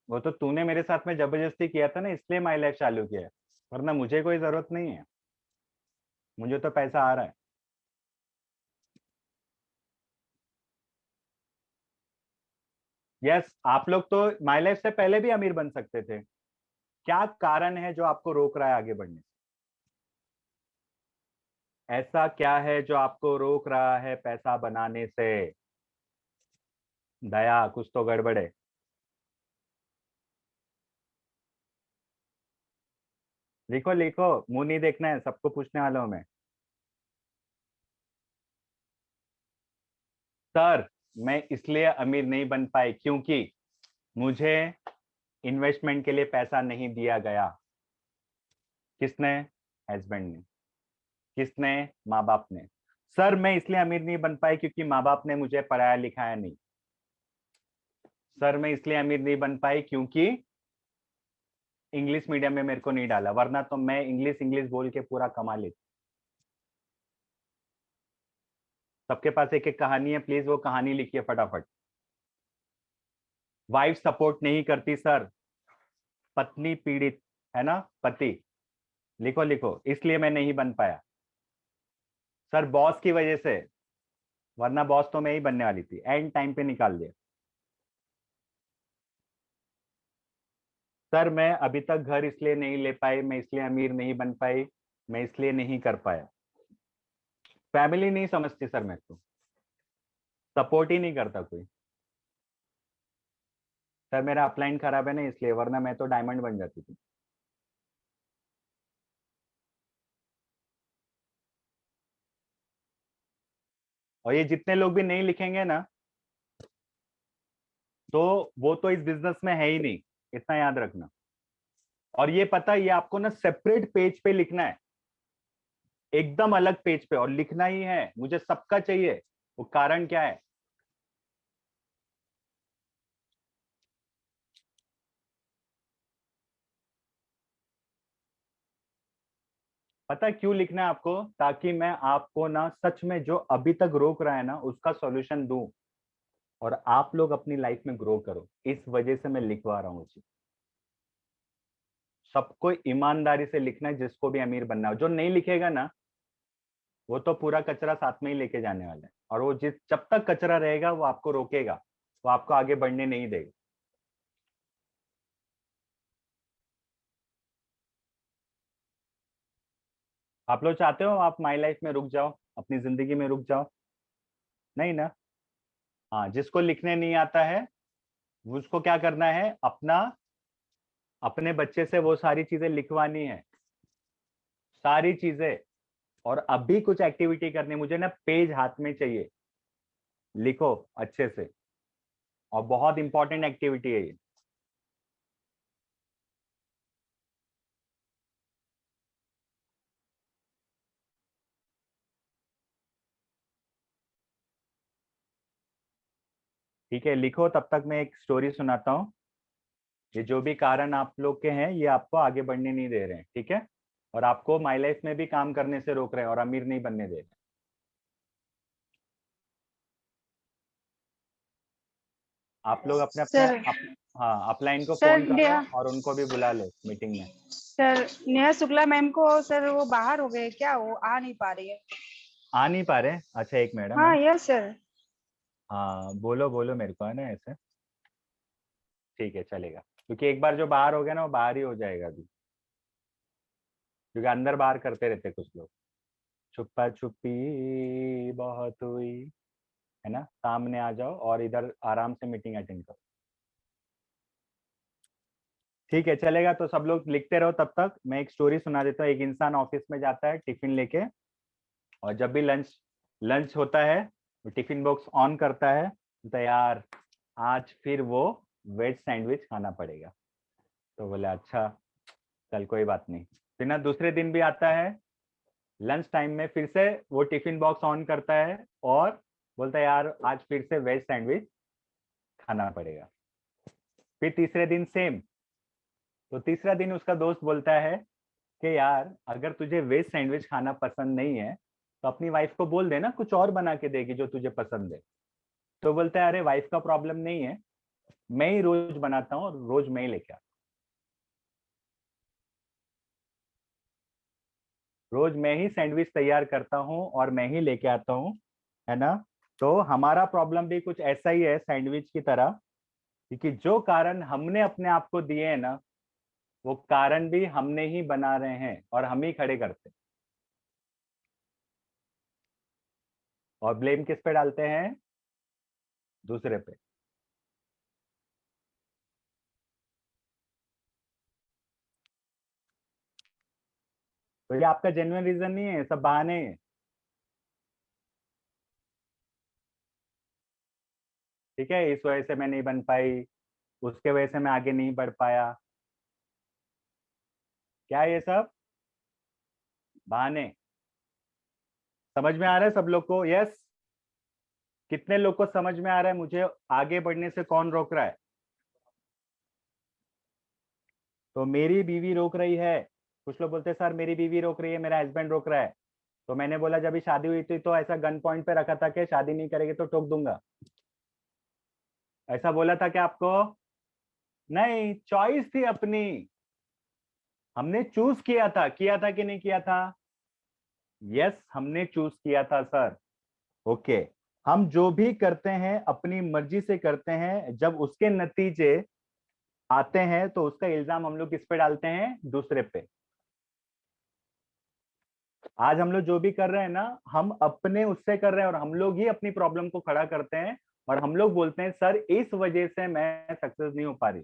वो तो तूने मेरे साथ में जबरदस्ती किया था ना, इसलिए माई लाइफ चालू किया है, वरना मुझे कोई जरूरत नहीं है, मुझे तो पैसा आ रहा है। यस, आप लोग तो माई लाइफ से पहले भी अमीर बन सकते थे। क्या कारण है जो आपको रोक रहा है आगे बढ़ने से? ऐसा क्या है जो आपको रोक रहा है पैसा बनाने से? दया, कुछ तो गड़बड़ है। लिखो लिखो, मुंह नहीं देखना है, सबको पूछने वाला हूं मैं। सर मैं इसलिए अमीर नहीं बन पाए क्योंकि मुझे इन्वेस्टमेंट के लिए पैसा नहीं दिया गया। किसने? हस्बैंड ने। किसने? माँ बाप ने। सर मैं इसलिए अमीर नहीं बन पाई क्योंकि माँ बाप ने मुझे पढ़ाया लिखाया नहीं। सर मैं इसलिए अमीर नहीं बन पाई क्योंकि इंग्लिश मीडियम में मेरे को नहीं डाला, वरना तो मैं इंग्लिश इंग्लिश बोल के पूरा कमा लेती। सबके पास एक एक कहानी है, प्लीज वो कहानी लिखिए फटाफट। वाइफ सपोर्ट नहीं करती सर, पत्नी पीड़ित है ना, पति। लिखो लिखो, इसलिए मैं नहीं बन पाया सर, बॉस की वजह से, वरना बॉस तो मैं ही बनने वाली थी, एंड टाइम पे निकाल दिया। सर मैं अभी तक घर इसलिए नहीं ले पाई, मैं इसलिए अमीर नहीं बन पाई, मैं इसलिए नहीं कर पाया। फैमिली नहीं समझती सर मेरे को, सपोर्ट ही नहीं करता कोई। सर मेरा अपलाइन खराब है ना इसलिए, वरना मैं तो डायमंड बन जाती थी। और ये जितने लोग भी नहीं लिखेंगे ना, तो वो तो इस बिजनेस में है ही नहीं, इतना याद रखना। और ये पता है, ये आपको ना सेपरेट पेज पे लिखना है, एकदम अलग पेज पे, और लिखना ही है। मुझे सबका चाहिए। वो कारण क्या है? पता है क्यों लिखना है आपको? ताकि मैं आपको ना सच में जो अभी तक रोक रहा है ना, उसका सॉल्यूशन दूं और आप लोग अपनी लाइफ में ग्रो करो। इस वजह से मैं लिखवा रहा हूँ जी। सबको ईमानदारी से लिखना है, जिसको भी अमीर बनना हो। जो नहीं लिखेगा ना, वो तो पूरा कचरा साथ में ही लेके जाने वाला है, और वो जब तक कचरा रहेगा वो आपको रोकेगा, वो आपको आगे बढ़ने नहीं देगा। आप लोग चाहते हो आप माई लाइफ में रुक जाओ, अपनी जिंदगी में रुक जाओ? नहीं ना। हाँ, जिसको लिखने नहीं आता है उसको क्या करना है, अपने बच्चे से वो सारी चीजें लिखवानी है, सारी चीजें। और अभी कुछ एक्टिविटी करनी, मुझे ना पेज हाथ में चाहिए, लिखो अच्छे से। और बहुत इंपॉर्टेंट एक्टिविटी है ये। ठीक है, लिखो। तब तक मैं एक स्टोरी सुनाता हूँ। ये जो भी कारण आप लोग के हैं, ये आपको आगे बढ़ने नहीं दे रहे हैं, ठीक है? और आपको माई लाइफ में भी काम करने से रोक रहे हैं और अमीर नहीं बनने दे रहे हैं। आप लोग अपने अपने सर हाँ, अपलाइन को सर फोन करो नेहा और उनको भी बुला लो मीटिंग में। सर नेहा शुक्ला मैम को सर वो बाहर हो गए क्या, वो आ नहीं पा रही है? आ नहीं पा रहे? अच्छा, एक मैडम हाँ है। Yes sir. हाँ, बोलो बोलो मेरे को, है ना ऐसे? ठीक है, चलेगा। क्योंकि एक बार जो बाहर हो गया ना, वो बाहर ही हो जाएगा अभी, क्योंकि अंदर बाहर करते रहते कुछ लोग। छुपा छुपी बहुत हुई, है ना? सामने आ जाओ और इधर आराम से मीटिंग अटेंड करो। ठीक है, चलेगा। तो सब लोग लिखते रहो, तब तक मैं एक स्टोरी सुना देता हूँ। एक इंसान ऑफिस में जाता है टिफिन लेके, और जब भी लंच लंच होता है, वो टिफिन बॉक्स ऑन करता है, तो यार आज फिर वो वेज सैंडविच खाना पड़ेगा। तो बोले अच्छा, कल कोई बात नहीं। फिर ना दूसरे दिन भी आता है, लंच टाइम में फिर से वो टिफिन बॉक्स ऑन करता है और बोलता है यार आज फिर से वेज सैंडविच खाना पड़ेगा। फिर तीसरे दिन सेम। तो तीसरा दिन उसका दोस्त बोलता है कि यार अगर तुझे वेज सैंडविच खाना पसंद नहीं है, तो अपनी वाइफ को बोल देना, कुछ और बना के देगी जो तुझे पसंद है। तो बोलता है अरे वाइफ का प्रॉब्लम नहीं है, मैं ही रोज बनाता हूँ और रोज मैं ही लेके आता हूँ, रोज मैं ही सैंडविच तैयार करता हूँ और मैं ही लेके आता हूँ, है ना? तो हमारा प्रॉब्लम भी कुछ ऐसा ही है सैंडविच की तरह, क्योंकि जो कारण हमने अपने आप को दिए हैं ना, वो कारण भी हमने ही बना रहे हैं और हम ही खड़े करते हैं। और ब्लेम किस पे डालते हैं? दूसरे पे। तो ये आपका जेन्युइन रीजन नहीं है, सब बहाने हैं। ठीक है, इस वजह से मैं नहीं बन पाई, उसके वजह से मैं आगे नहीं बढ़ पाया। क्या ये सब बहाने? समझ में आ रहा है सब लोग को? यस। कितने लोग को समझ में आ रहा है मुझे आगे बढ़ने से कौन रोक रहा है? तो मेरी बीवी रोक रही है। कुछ लोग बोलते हैं सर मेरी बीवी रोक रही है, मेरा हस्बैंड रोक रहा है। तो मैंने बोला जब शादी हुई थी तो ऐसा गन पॉइंट पे रखा था कि शादी नहीं करेगी तो ठोक दूंगा, ऐसा बोला था क्या आपको? नहीं, चॉइस थी अपनी, हमने चूज किया था कि नहीं किया था? यस, हमने चूज किया था सर। ओके, हम जो भी करते हैं अपनी मर्जी से करते हैं, जब उसके नतीजे आते हैं तो उसका इल्जाम हम लोग किस पे डालते हैं? दूसरे पे। आज हम लोग जो भी कर रहे हैं ना, हम अपने उससे कर रहे हैं और हम लोग ही अपनी प्रॉब्लम को खड़ा करते हैं और हम लोग बोलते हैं सर इस वजह से मैं सक्सेस नहीं हो पा रही।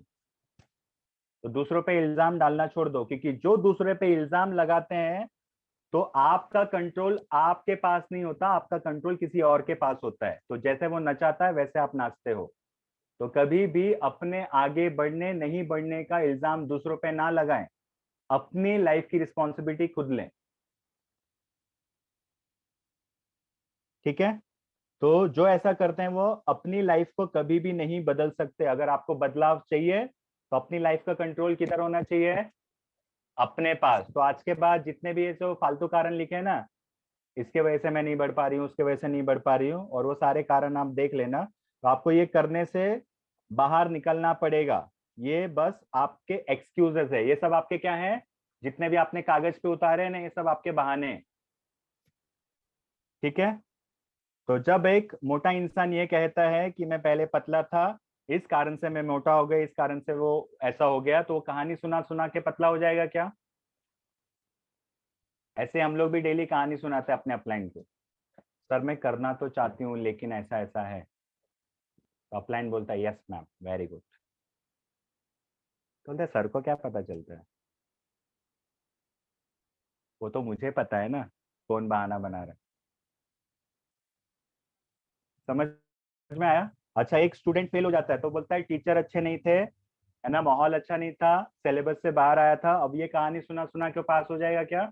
तो दूसरों पे इल्जाम डालना छोड़ दो, क्योंकि जो दूसरे पे इल्जाम लगाते हैं तो आपका कंट्रोल आपके पास नहीं होता, आपका कंट्रोल किसी और के पास होता है। तो जैसे वो नचाता है वैसे आप नाचते हो। तो कभी भी अपने आगे बढ़ने नहीं बढ़ने का इल्जाम दूसरों पे ना लगाएं, अपनी लाइफ की रिस्पॉन्सिबिलिटी खुद लें। ठीक है, तो जो ऐसा करते हैं वो अपनी लाइफ को कभी भी नहीं बदल सकते। अगर आपको बदलाव चाहिए तो अपनी लाइफ का कंट्रोल किधर होना चाहिए? अपने पास। तो आज के बाद जितने भी ये जो फालतू कारण लिखे हैं ना, इसके वजह से मैं नहीं बढ़ पा रही हूँ, उसके वजह से नहीं बढ़ पा रही हूँ, और वो सारे कारण आप देख लेना। तो आपको ये करने से बाहर निकलना पड़ेगा। ये बस आपके एक्सक्यूजेस है, ये सब आपके क्या है, जितने भी आपने कागज पे उतारे हैं ना, ये सब आपके बहाने हैं। ठीक है, तो जब एक मोटा इंसान ये कहता है कि मैं पहले पतला था, इस कारण से मैं मोटा हो गया, इस कारण से वो ऐसा हो गया, तो वो कहानी सुना सुना के पतला हो जाएगा क्या? ऐसे हम लोग भी डेली कहानी सुनाते हैं अपने अपलाइन को, सर मैं करना तो चाहती हूँ लेकिन ऐसा ऐसा है। तो अपलाइन बोलता है यस मैम, वेरी गुड। तो बोलते सर को क्या पता चलता है? वो तो मुझे पता है ना कौन बहाना बना रहा है। समझ में आया? अच्छा, एक स्टूडेंट फेल हो जाता है तो बोलता है टीचर अच्छे नहीं थे, है ना, माहौल अच्छा नहीं था, सिलेबस से बाहर आया था। अब ये कहानी सुना सुना के पास हो जाएगा क्या?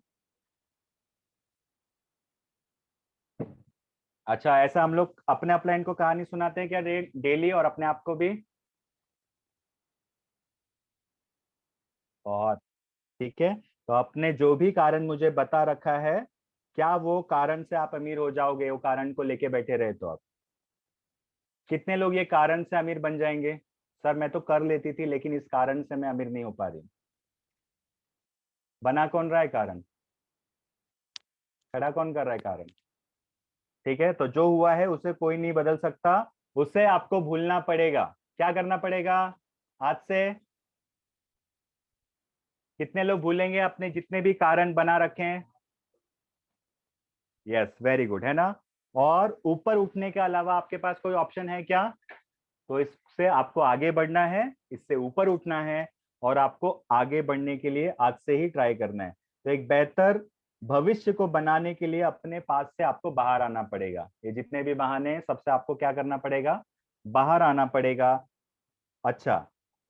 अच्छा, ऐसा हम लोग अपने अपलाइन को कहानी सुनाते हैं क्या डेली, और अपने आप को भी? बहुत। ठीक है, तो आपने जो भी कारण मुझे बता रखा है, क्या वो कारण से आप अमीर हो जाओगे? वो कारण को लेके बैठे रहे तो आप कितने लोग ये कारण से अमीर बन जाएंगे? सर मैं तो कर लेती थी लेकिन इस कारण से मैं अमीर नहीं हो पा रही। बना कौन रहा है कारण? खड़ा कौन कर रहा है कारण? ठीक है, तो जो हुआ है उसे कोई नहीं बदल सकता, उसे आपको भूलना पड़ेगा। क्या करना पड़ेगा आज से? कितने लोग भूलेंगे अपने जितने भी कारण बना रखे हैं? यस, वेरी गुड, है ना। और ऊपर उठने के अलावा आपके पास कोई ऑप्शन है क्या? तो इससे आपको आगे बढ़ना है, इससे ऊपर उठना है, और आपको आगे बढ़ने के लिए आज से ही ट्राई करना है। तो एक बेहतर भविष्य को बनाने के लिए अपने पास से आपको बाहर आना पड़ेगा। ये जितने भी बहाने हैं सबसे आपको क्या करना पड़ेगा? बाहर आना पड़ेगा। अच्छा,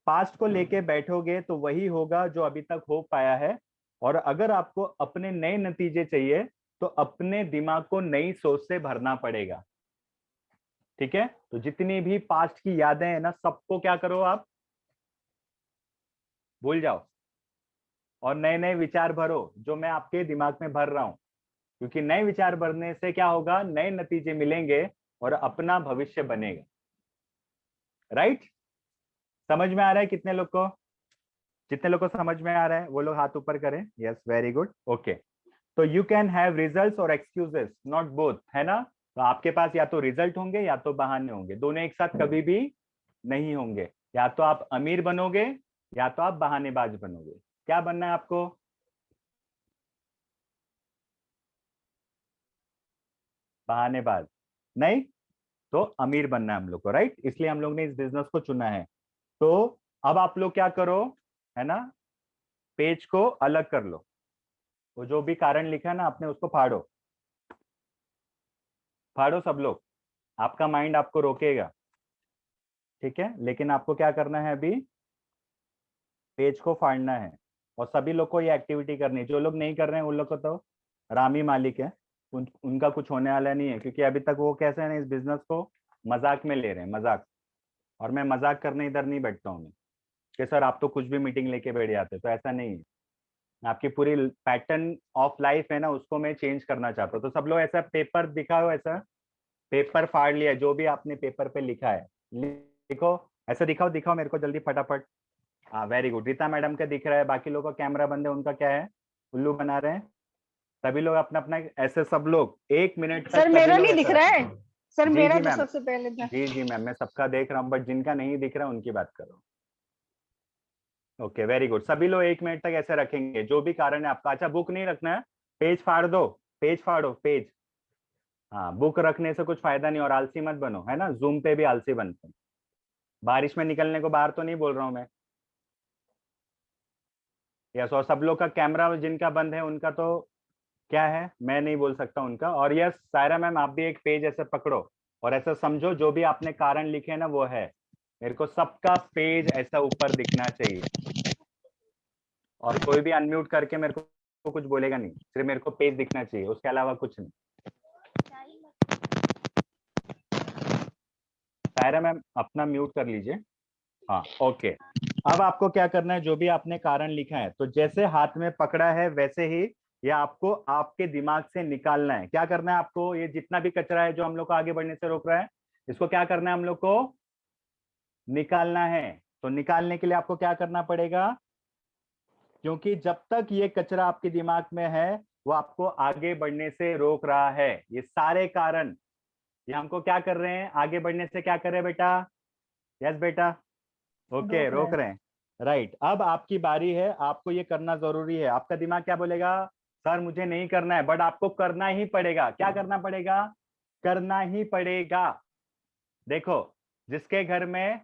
पास्ट को लेके बैठोगे तो वही होगा जो अभी तक हो पाया है, और अगर आपको अपने नए नतीजे चाहिए तो अपने दिमाग को नई सोच से भरना पड़ेगा। ठीक है, तो जितनी भी पास्ट की यादें हैं ना, सबको क्या करो आप? भूल जाओ, और नए नए विचार भरो जो मैं आपके दिमाग में भर रहा हूं, क्योंकि नए विचार भरने से क्या होगा? नए नतीजे मिलेंगे और अपना भविष्य बनेगा। राइट? समझ में आ रहा है कितने लोग को? जितने लोग को समझ में आ रहा है वो लोग हाथ ऊपर करें। Yes, very good, okay. तो यू कैन हैव रिजल्ट्स और एक्सक्यूजेस, नॉट बोथ, है ना। तो आपके पास या तो रिजल्ट होंगे या तो बहाने होंगे, दोनों एक साथ कभी भी नहीं होंगे। या तो आप अमीर बनोगे या तो आप बहानेबाज बनोगे। क्या बनना है आपको? बहानेबाज नहीं, तो अमीर बनना है हम लोग को। राइट, इसलिए हम लोग ने इस बिजनेस को चुना है। तो अब आप लोग क्या करो, है ना, पेज को अलग कर लो। वो जो भी कारण लिखा है ना आपने, उसको फाड़ो, फाड़ो सब लोग। आपका माइंड आपको रोकेगा। ठीक है, लेकिन आपको क्या करना है अभी, पेज को फाड़ना है और सभी लोग को ये एक्टिविटी करनी है। जो लोग नहीं कर रहे हैं उन लोग को तो राम ही मालिक है, उनका कुछ होने वाला नहीं है, क्योंकि अभी तक वो कैसे है ना, इस बिजनेस को मजाक में ले रहे हैं, मजाक। और मैं मजाक करने इधर नहीं बैठता हूँ कि सर आप तो कुछ भी मीटिंग लेके बैठ जाते, तो ऐसा नहीं है। आपकी पूरी पैटर्न ऑफ लाइफ है ना, उसको मैं चेंज करना चाहता हूँ। तो सब लोग ऐसा पेपर दिखाओ, ऐसा पेपर फाड़ लिया जो भी आपने पेपर पे लिखा है, लिखो ऐसा, दिखाओ दिखाओ मेरे को जल्दी फटाफट। हाँ वेरी गुड, रीता मैडम का दिख रहा है, बाकी लोगों का कैमरा बंद है, उनका क्या है, उल्लू बना रहे हैं। सभी लोग अपना अपना ऐसे, सब लोग 1 मिनट तक। सर मेरा नहीं दिख रहा है सर, जी मेरा जी तो मैम, सबसे पहले था। जी जी मैम, मैं सबका देख रहा हूँ, बट जिनका नहीं दिख रहा उनकी बात करो। ओके वेरी गुड, सभी लोग 1 मिनट तक ऐसे रखेंगे, जो भी कारण है आपका। अच्छा बुक नहीं रखना है, पेज फाड़ दो, पेज फाड़ो, पेज। हाँ, बुक रखने से कुछ फायदा नहीं, और आलसी मत बनो, है ना, जूम पे भी आलसी बनते हैं। बारिश में निकलने को बाहर तो नहीं बोल रहा हूँ मैं। यस, और सब लोग का कैमरा जिनका बंद है उनका तो क्या है, मैं नहीं बोल सकता उनका। और यस सायरा मैम, आप भी एक पेज ऐसे पकड़ो और ऐसा समझो जो भी आपने कारण लिखे हैं ना वो है, मेरे को सबका पेज ऐसा ऊपर दिखना चाहिए। और कोई भी अनम्यूट करके मेरे को कुछ बोलेगा नहीं, सिर्फ मेरे को पेज दिखना चाहिए, उसके अलावा कुछ नहीं। सायरा मैम अपना म्यूट कर लीजिए। हाँ ओके, अब आपको क्या करना है, जो भी आपने कारण लिखा है तो जैसे हाथ में पकड़ा है वैसे ही ये आपको आपके दिमाग से निकालना है। क्या करना है आपको, ये जितना भी कचरा है जो हम लोग को आगे बढ़ने से रोक रहा है, इसको क्या करना है, हम लोग को निकालना है। तो निकालने के लिए आपको क्या करना पड़ेगा, क्योंकि जब तक ये कचरा आपके दिमाग में है वो आपको आगे बढ़ने से रोक रहा है। ये सारे कारण ये हमको क्या कर रहे हैं, आगे बढ़ने से क्या कर रहे हैं बेटा, यस बेटा, ओके रोक रहे हैं, राइट। अब आपकी बारी है, आपको ये करना जरूरी है। आपका दिमाग क्या बोलेगा, सर मुझे नहीं करना है, बट आपको करना ही पड़ेगा। क्या करना पड़ेगा, करना ही पड़ेगा। देखो, जिसके घर में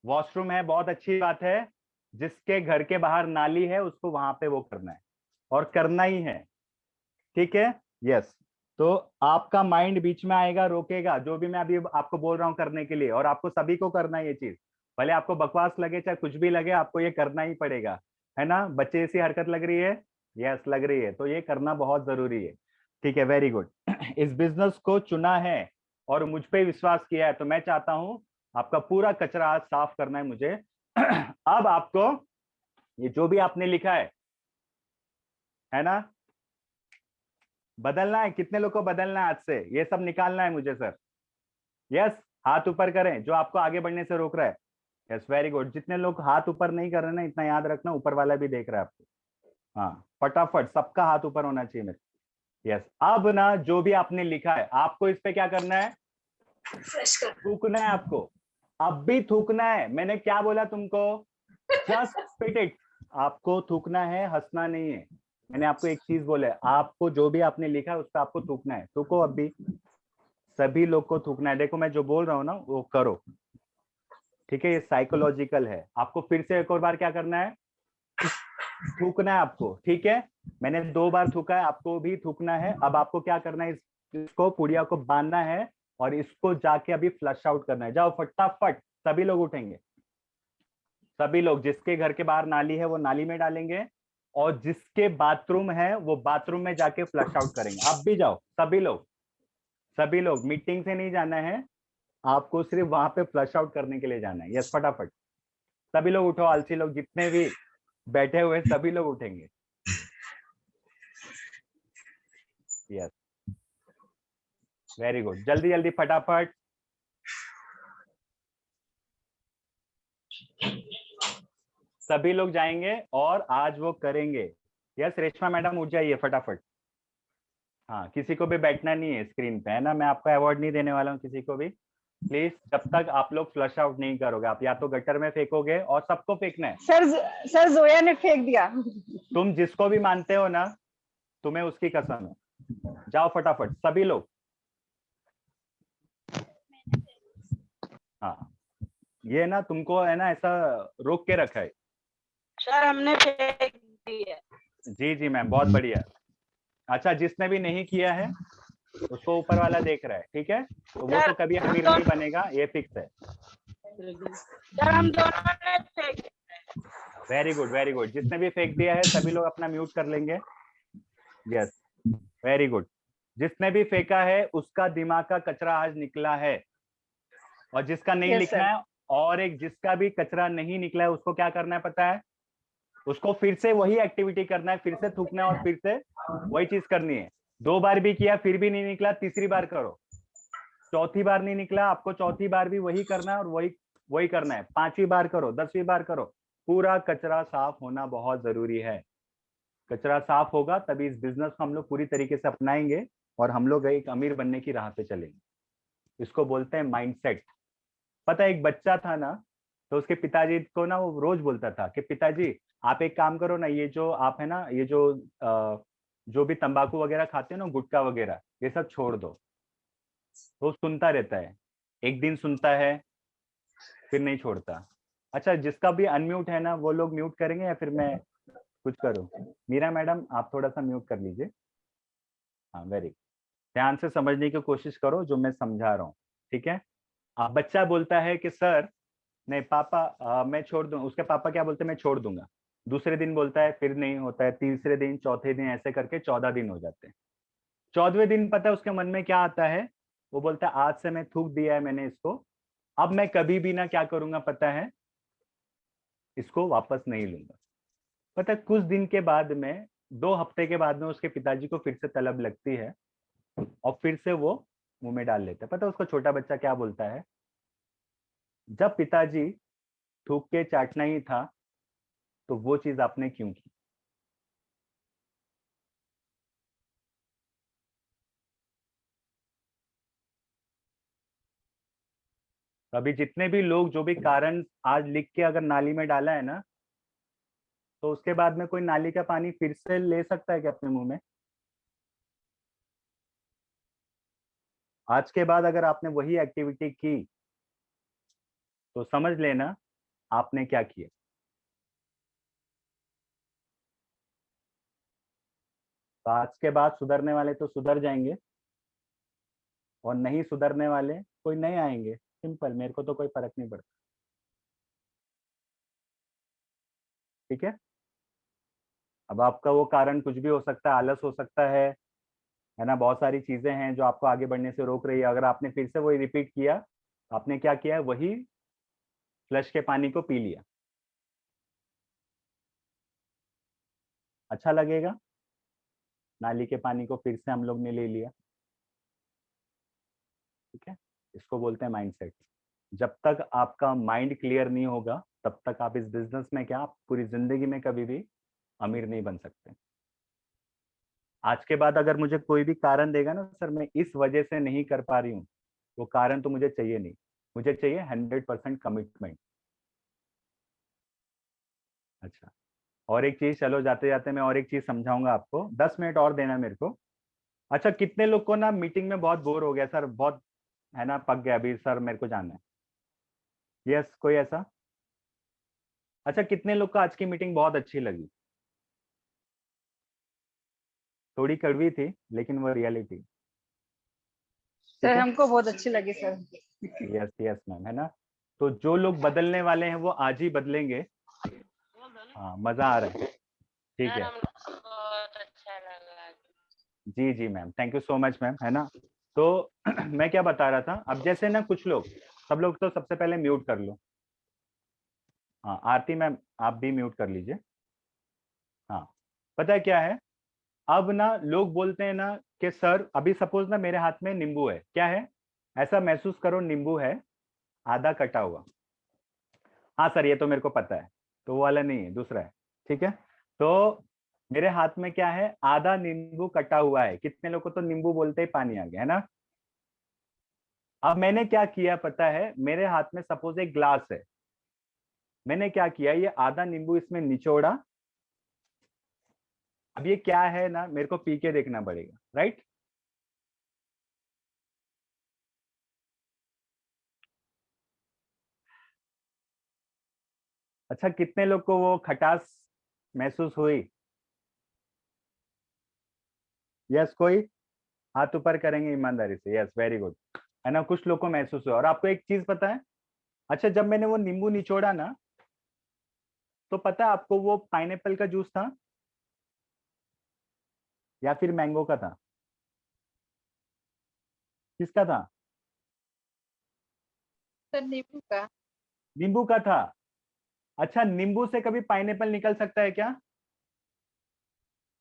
वॉशरूम है बहुत अच्छी बात है, जिसके घर के बाहर नाली है उसको वहां पे वो करना है, और करना ही है, ठीक है, यस। तो आपका माइंड बीच में आएगा, रोकेगा जो भी मैं अभी आपको बोल रहा हूँ करने के लिए, और आपको सभी को करना है ये चीज, भले आपको बकवास लगे चाहे कुछ भी लगे, आपको ये करना ही पड़ेगा, है ना। बच्चे जैसी हरकत लग रही है, यस लग रही है, तो ये करना बहुत जरूरी है, ठीक है, वेरी गुड। इस बिजनेस को चुना है और मुझ पे विश्वास किया है, तो मैं चाहता हूँ आपका पूरा कचरा आज साफ करना है मुझे। अब आपको ये जो भी आपने लिखा है ना, बदलना है। कितने लोग को बदलना है आज से, ये सब निकालना है मुझे सर, यस हाथ ऊपर करें जो आपको आगे बढ़ने से रोक रहा है, यस वेरी गुड। जितने लोग हाथ ऊपर नहीं कर रहे ना, इतना याद रखना ऊपर वाला भी देख रहा है आपको। हाँ फटाफट सबका हाथ ऊपर होना चाहिए मेरे, यस। अब ना जो भी आपने लिखा है आपको इस पे क्या करना है, थूकना है आपको, अब भी थूकना है। मैंने क्या बोला तुमको, जस्ट स्पिट इट, आपको थूकना है, हंसना नहीं है। मैंने आपको एक चीज बोला है, आपको जो भी आपने लिखा है उस पर आपको थूकना है, थूको अब भी, सभी लोग को थूकना है। देखो मैं जो बोल रहा हूँ ना वो करो, ठीक है, ये साइकोलॉजिकल है। आपको फिर से एक और बार क्या करना है, थूकना है आपको, ठीक है। मैंने 2 बार थूका है, आपको भी थूकना है। अब आपको क्या करना है, इसको पुड़िया को बांधना है और इसको जाके अभी फ्लश आउट करना है। जाओ फटाफट, सभी लोग उठेंगे, सभी लोग, जिसके घर के बाहर नाली है वो नाली में डालेंगे, और जिसके बाथरूम है वो बाथरूम में जाके फ्लश आउट करेंगे। अब भी जाओ सभी लोग, सभी लोग, मीटिंग से नहीं जाना है आपको, सिर्फ वहां पे फ्लश आउट करने के लिए जाना है। यस फटाफट सभी लोग उठो, आलसी लोग जितने भी बैठे हुए सभी लोग उठेंगे, यस वेरी गुड, जल्दी जल्दी फटाफट। सभी लोग जाएंगे और आज वो करेंगे। यस रेशमा मैडम उठ जाइए फटाफट। हाँ किसी को भी बैठना नहीं है स्क्रीन पे, है ना, मैं आपको अवार्ड नहीं देने वाला हूँ किसी को भी, प्लीज। जब तक आप लोग फ्लश आउट नहीं करोगे, आप या तो गटर में फेंकोगे, और सबको फेंकना है। सर जोया ने फेंक दिया। तुम जिसको भी मानते हो ना, तुम्हें उसकी कसम है। जाओ फटाफट सभी लोग। हाँ ये ना तुमको है ना ऐसा रोक के रखा है। सर हमने फेंक दिया। जी जी मैम बहुत बढ़िया। अच्छा जिसने भी नहीं किया है उसको ऊपर वाला देख रहा है, ठीक है, तो वो तो कभी अमीर नहीं बनेगा, ये फिक्स है। सर हम दोनों ने फेंक वेरी गुड वेरी गुड। जिसने भी फेंक दिया है सभी लोग अपना म्यूट कर लेंगे। Yes very good. जिसने भी फेंका है उसका दिमाग का कचरा आज निकला है, और जिसका नहीं Yes, लिखना sir. है, और एक जिसका भी कचरा नहीं निकला है उसको क्या करना है पता है? उसको फिर से वही एक्टिविटी करना है, फिर से थूकना है और फिर से वही चीज करनी है। 2 बार भी किया फिर भी नहीं निकला, तीसरी बार करो। चौथी बार नहीं निकला, आपको चौथी बार भी वही करना है और वही करना है। 5वीं बार करो, 10वीं बार करो। पूरा कचरा साफ होना बहुत जरूरी है। कचरा साफ होगा तभी इस बिजनेस को हम लोग पूरी तरीके से अपनाएंगे और हम लोग एक अमीर बनने की राह पे चलेंगे। इसको बोलते हैं माइंडसेट। पता है एक बच्चा था ना, तो उसके पिताजी को ना वो रोज बोलता था कि पिताजी आप एक काम करो ना, ये जो आप है ना, ये जो भी तंबाकू वगैरह खाते हो ना, गुटखा वगैरह, ये सब छोड़ दो। तो सुनता रहता है, एक दिन सुनता है फिर नहीं छोड़ता। अच्छा जिसका भी अनम्यूट है ना वो लोग म्यूट करेंगे या फिर मैं कुछ करूं? मीरा मैडम आप थोड़ा सा म्यूट कर लीजिए। हाँ वेरी, ध्यान से समझने की कोशिश करो जो मैं समझा रहा हूँ, ठीक है? अब बच्चा बोलता है कि सर नहीं पापा मैं छोड़ दूं। उसके पापा क्या बोलते हैं? मैं छोड़ दूंगा। दूसरे दिन बोलता है फिर नहीं होता है, तीसरे दिन, चौथे दिन, ऐसे करके 14 दिन हो जाते हैं। 14वें दिन पता है उसके मन में क्या आता है? वो बोलता है आज से मैं थूक दिया है मैंने इसको, अब मैं कभी भी ना क्या करूंगा पता है, इसको वापस नहीं लूंगा। पता है कुछ दिन के बाद में, 2 हफ्ते के बाद में उसके पिताजी को फिर से तलब लगती है और फिर से वो मुंह में डाल लेता है। पता है उसका छोटा बच्चा क्या बोलता है? जब पिताजी थूक के चाटना ही था तो वो चीज आपने क्यों की? अभी जितने भी लोग जो भी कारण आज लिख के अगर नाली में डाला है ना, तो उसके बाद में कोई नाली का पानी फिर से ले सकता है क्या अपने मुंह में? आज के बाद अगर आपने वही एक्टिविटी की तो समझ लेना आपने क्या किया। तो आज के बाद सुधरने वाले तो सुधर जाएंगे और नहीं सुधरने वाले कोई नहीं आएंगे। सिंपल, मेरे को तो कोई फर्क नहीं पड़ता, ठीक है? अब आपका वो कारण कुछ भी हो सकता है, आलस हो सकता है ना, बहुत सारी चीजें हैं जो आपको आगे बढ़ने से रोक रही है। अगर आपने फिर से वही रिपीट किया, आपने क्या किया? वही फ्लश के पानी को पी लिया। अच्छा लगेगा? नाली के पानी को फिर से हम लोग ने ले लिया, ठीक है? इसको बोलते हैं माइंडसेट। जब तक आपका माइंड क्लियर नहीं होगा तब तक आप इस बिजनेस में क्या, आप पूरी जिंदगी में कभी भी अमीर नहीं बन सकते। आज के बाद अगर मुझे कोई भी कारण देगा ना, सर मैं इस वजह से नहीं कर पा रही हूँ, वो कारण तो मुझे चाहिए नहीं, मुझे चाहिए 100% कमिटमेंट। अच्छा, और एक चीज, चलो जाते जाते मैं और एक चीज समझाऊंगा आपको, 10 मिनट और देना मेरे को। अच्छा कितने लोग को ना मीटिंग में बहुत बोर हो गया सर, बहुत है ना पक गया अभी सर मेरे को जानना है? यस, कोई ऐसा? अच्छा कितने लोग को आज की मीटिंग बहुत अच्छी लगी? थोड़ी कड़वी थी लेकिन वो रियलिटी, ठीक सर है? हमको बहुत अच्छी लगी सर। यस यस मैम, है ना? तो जो लोग बदलने वाले हैं वो आज ही बदलेंगे। हाँ मजा आ रहा है, ठीक है? बहुत अच्छा लगा। जी जी ma'am, thank you so much ma'am, है ना? तो मैं क्या बता रहा था, अब जैसे ना कुछ लोग, सब लोग तो सबसे पहले म्यूट कर लो। हाँ आरती मैम आप भी म्यूट कर लीजिए। हाँ, पता है क्या है, अब ना लोग बोलते हैं ना कि सर अभी सपोज ना मेरे हाथ में नींबू है, क्या है? ऐसा महसूस करो नींबू है आधा कटा हुआ। हाँ सर ये तो मेरे को पता है, तो वो वाला नहीं है, दूसरा है, ठीक है? तो मेरे हाथ में क्या है? आधा नींबू कटा हुआ है। कितने लोगों को तो नींबू बोलते ही पानी आ गया, है ना? अब मैंने क्या किया पता है, मेरे हाथ में सपोज एक ग्लास है, मैंने क्या किया, ये आधा नींबू इसमें निचोड़ा। अब ये क्या है ना, मेरे को पी के देखना पड़ेगा, राइट? अच्छा कितने लोग को वो खटास महसूस हुई? यस, कोई हाथ ऊपर करेंगे ईमानदारी से? यस वेरी गुड, है ना? कुछ लोग को महसूस हुआ। और आपको एक चीज पता है, अच्छा, जब मैंने वो नींबू निचोड़ा ना, तो पता है आपको वो पाइनएप्पल का जूस था या फिर मैंगो का था? किसका था? सर नींबू का। नींबू का था। अच्छा, नींबू से कभी पाइनएप्पल निकल सकता है क्या?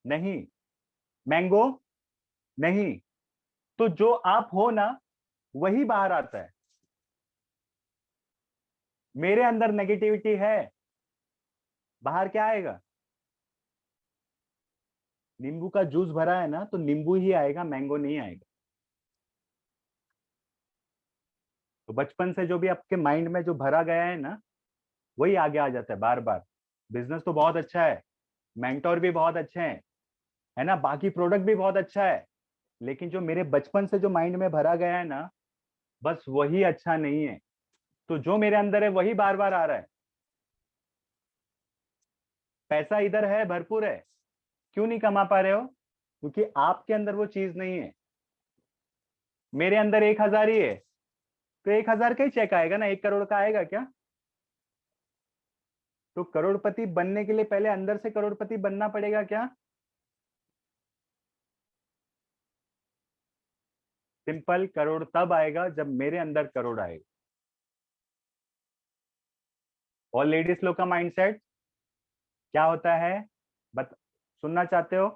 नहीं। मैंगो? नहीं। तो जो आप हो ना, वही बाहर आता है। मेरे अंदर नेगेटिविटी है, बाहर क्या आएगा? नींबू का जूस भरा है ना, तो नींबू ही आएगा, मैंगो नहीं आएगा। तो बचपन से जो भी आपके माइंड में जो भरा गया है ना, वही आगे आ जाता है बार बार। बिजनेस तो बहुत अच्छा है, मेंटोर भी बहुत अच्छे हैं, है ना, बाकी प्रोडक्ट भी बहुत अच्छा है, लेकिन जो मेरे बचपन से जो माइंड में भरा गया है ना, बस वही अच्छा नहीं है। तो जो मेरे अंदर है वही बार बार आ रहा है। पैसा इधर है, भरपूर है, क्यों नहीं कमा पा रहे हो? क्योंकि आपके अंदर वो चीज नहीं है। मेरे अंदर 1,000 ही है, तो 1,000 का ही चेक आएगा ना, 1 करोड़ का आएगा क्या? तो करोड़पति बनने के लिए पहले अंदर से करोड़पति बनना पड़ेगा क्या? सिंपल, करोड़ तब आएगा जब मेरे अंदर करोड़ आएगा। और लेडीज लोग का माइंडसेट क्या होता है? सुनना चाहते हो?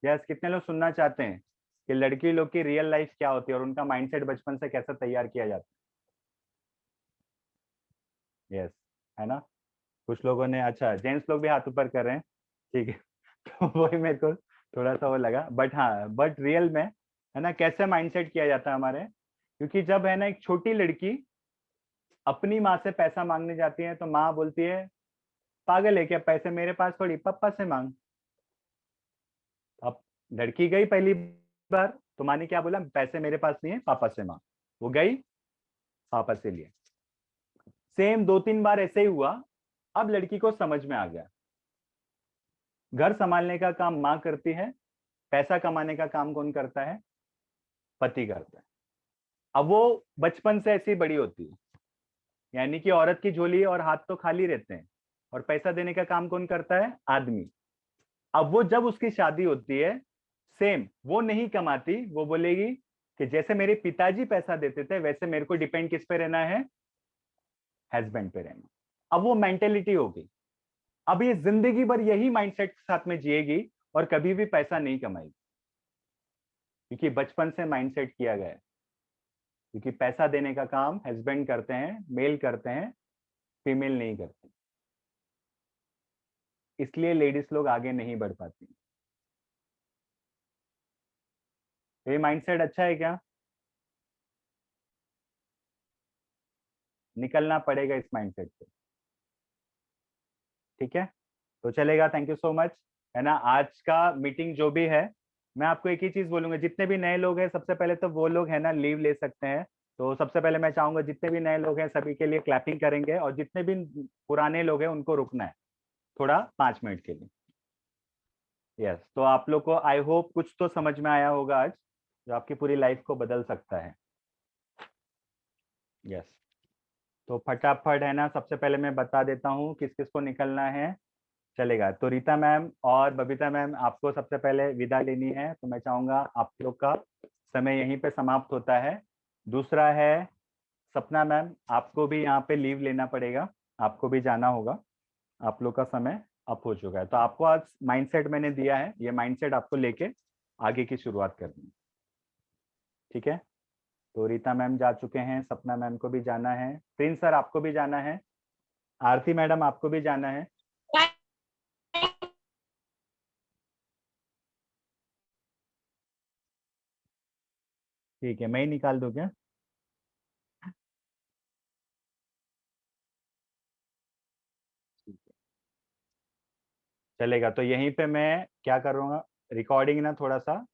यस, कितने लोग सुनना चाहते हैं कि लड़की लोग की रियल लाइफ क्या होती है और उनका माइंडसेट बचपन से कैसे तैयार किया जाता है? यस, है ना। कुछ लोगों ने, अच्छा जेंट्स लोग भी हाथ ऊपर कर रहे हैं, ठीक है। तो वही मेरे को थोड़ा सा वो लगा, बट हाँ, बट रियल में है ना, कैसे माइंडसेट किया जाता है हमारे। क्योंकि जब है ना एक छोटी लड़की अपनी माँ से पैसा मांगने जाती है, तो माँ बोलती है पागल है क्या, पैसे मेरे पास थोड़ी, पापा से मांग। अब लड़की गई पहली बार, तो माँ ने क्या बोला, पैसे मेरे पास नहीं है, पापा से मांग। वो गई, पापा से लिए। सेम 2-3 बार ऐसे ही हुआ। अब लड़की को समझ में आ गया, घर संभालने का काम माँ करती है, पैसा कमाने का काम कौन करता है? पति करता है। अब वो बचपन से ऐसी बड़ी होती है, यानी कि औरत की झोली और हाथ तो खाली रहते हैं, और पैसा देने का काम कौन करता है? आदमी। अब वो जब उसकी शादी होती है, सेम वो नहीं कमाती, वो बोलेगी कि जैसे मेरे पिताजी पैसा देते थे, वैसे मेरे को डिपेंड किस पे रहना है? हस्बैंड पे रहना। अब वो मेंटेलिटी होगी। अब ये जिंदगी भर यही माइंडसेट के साथ में जिएगी और कभी भी पैसा नहीं कमाएगी, क्योंकि बचपन से माइंडसेट किया गया है। क्योंकि पैसा देने का काम हस्बैंड करते हैं, मेल करते हैं, फीमेल नहीं करती। इसलिए लेडीज लोग आगे नहीं बढ़ पाती। तो ये माइंडसेट अच्छा है क्या? निकलना पड़ेगा इस माइंडसेट से, ठीक है। तो चलेगा, थैंक यू सो मच, है ना। आज का मीटिंग जो भी है, मैं आपको एक ही चीज बोलूंगा, जितने भी नए लोग हैं, सबसे पहले तो वो लोग है ना लीव ले सकते हैं। तो सबसे पहले मैं चाहूंगा जितने भी नए लोग हैं सभी के लिए क्लैपिंग करेंगे, और जितने भी पुराने लोग हैं उनको रुकना है थोड़ा 5 मिनट के लिए। यस, तो आप लोग को आई होप कुछ तो समझ में आया होगा आज, जो आपकी पूरी लाइफ को बदल सकता है। यस, तो फटाफट है ना, सबसे पहले मैं बता देता हूँ किस किस को निकलना है। चलेगा, तो रीता मैम और बबीता मैम, आपको सबसे पहले विदा लेनी है, तो मैं चाहूंगा आप लोग का समय यहीं पे समाप्त होता है। दूसरा है सपना मैम, आपको भी यहाँ पे लीव लेना पड़ेगा, आपको भी जाना होगा, आप लोग का समय अप हो चुका है। तो आपको आज माइंडसेट मैंने दिया है, ये माइंडसेट आपको लेके आगे की शुरुआत करनी है, ठीक है। तो रीता मैम जा चुके हैं, सपना मैम को भी जाना है, प्रिंस सर आपको भी जाना है, आरती मैडम आपको भी जाना है। ठीक है, मैं ही निकाल दूं क्या? चलेगा, तो यहीं पे मैं क्या करूँगा, रिकॉर्डिंग ना थोड़ा सा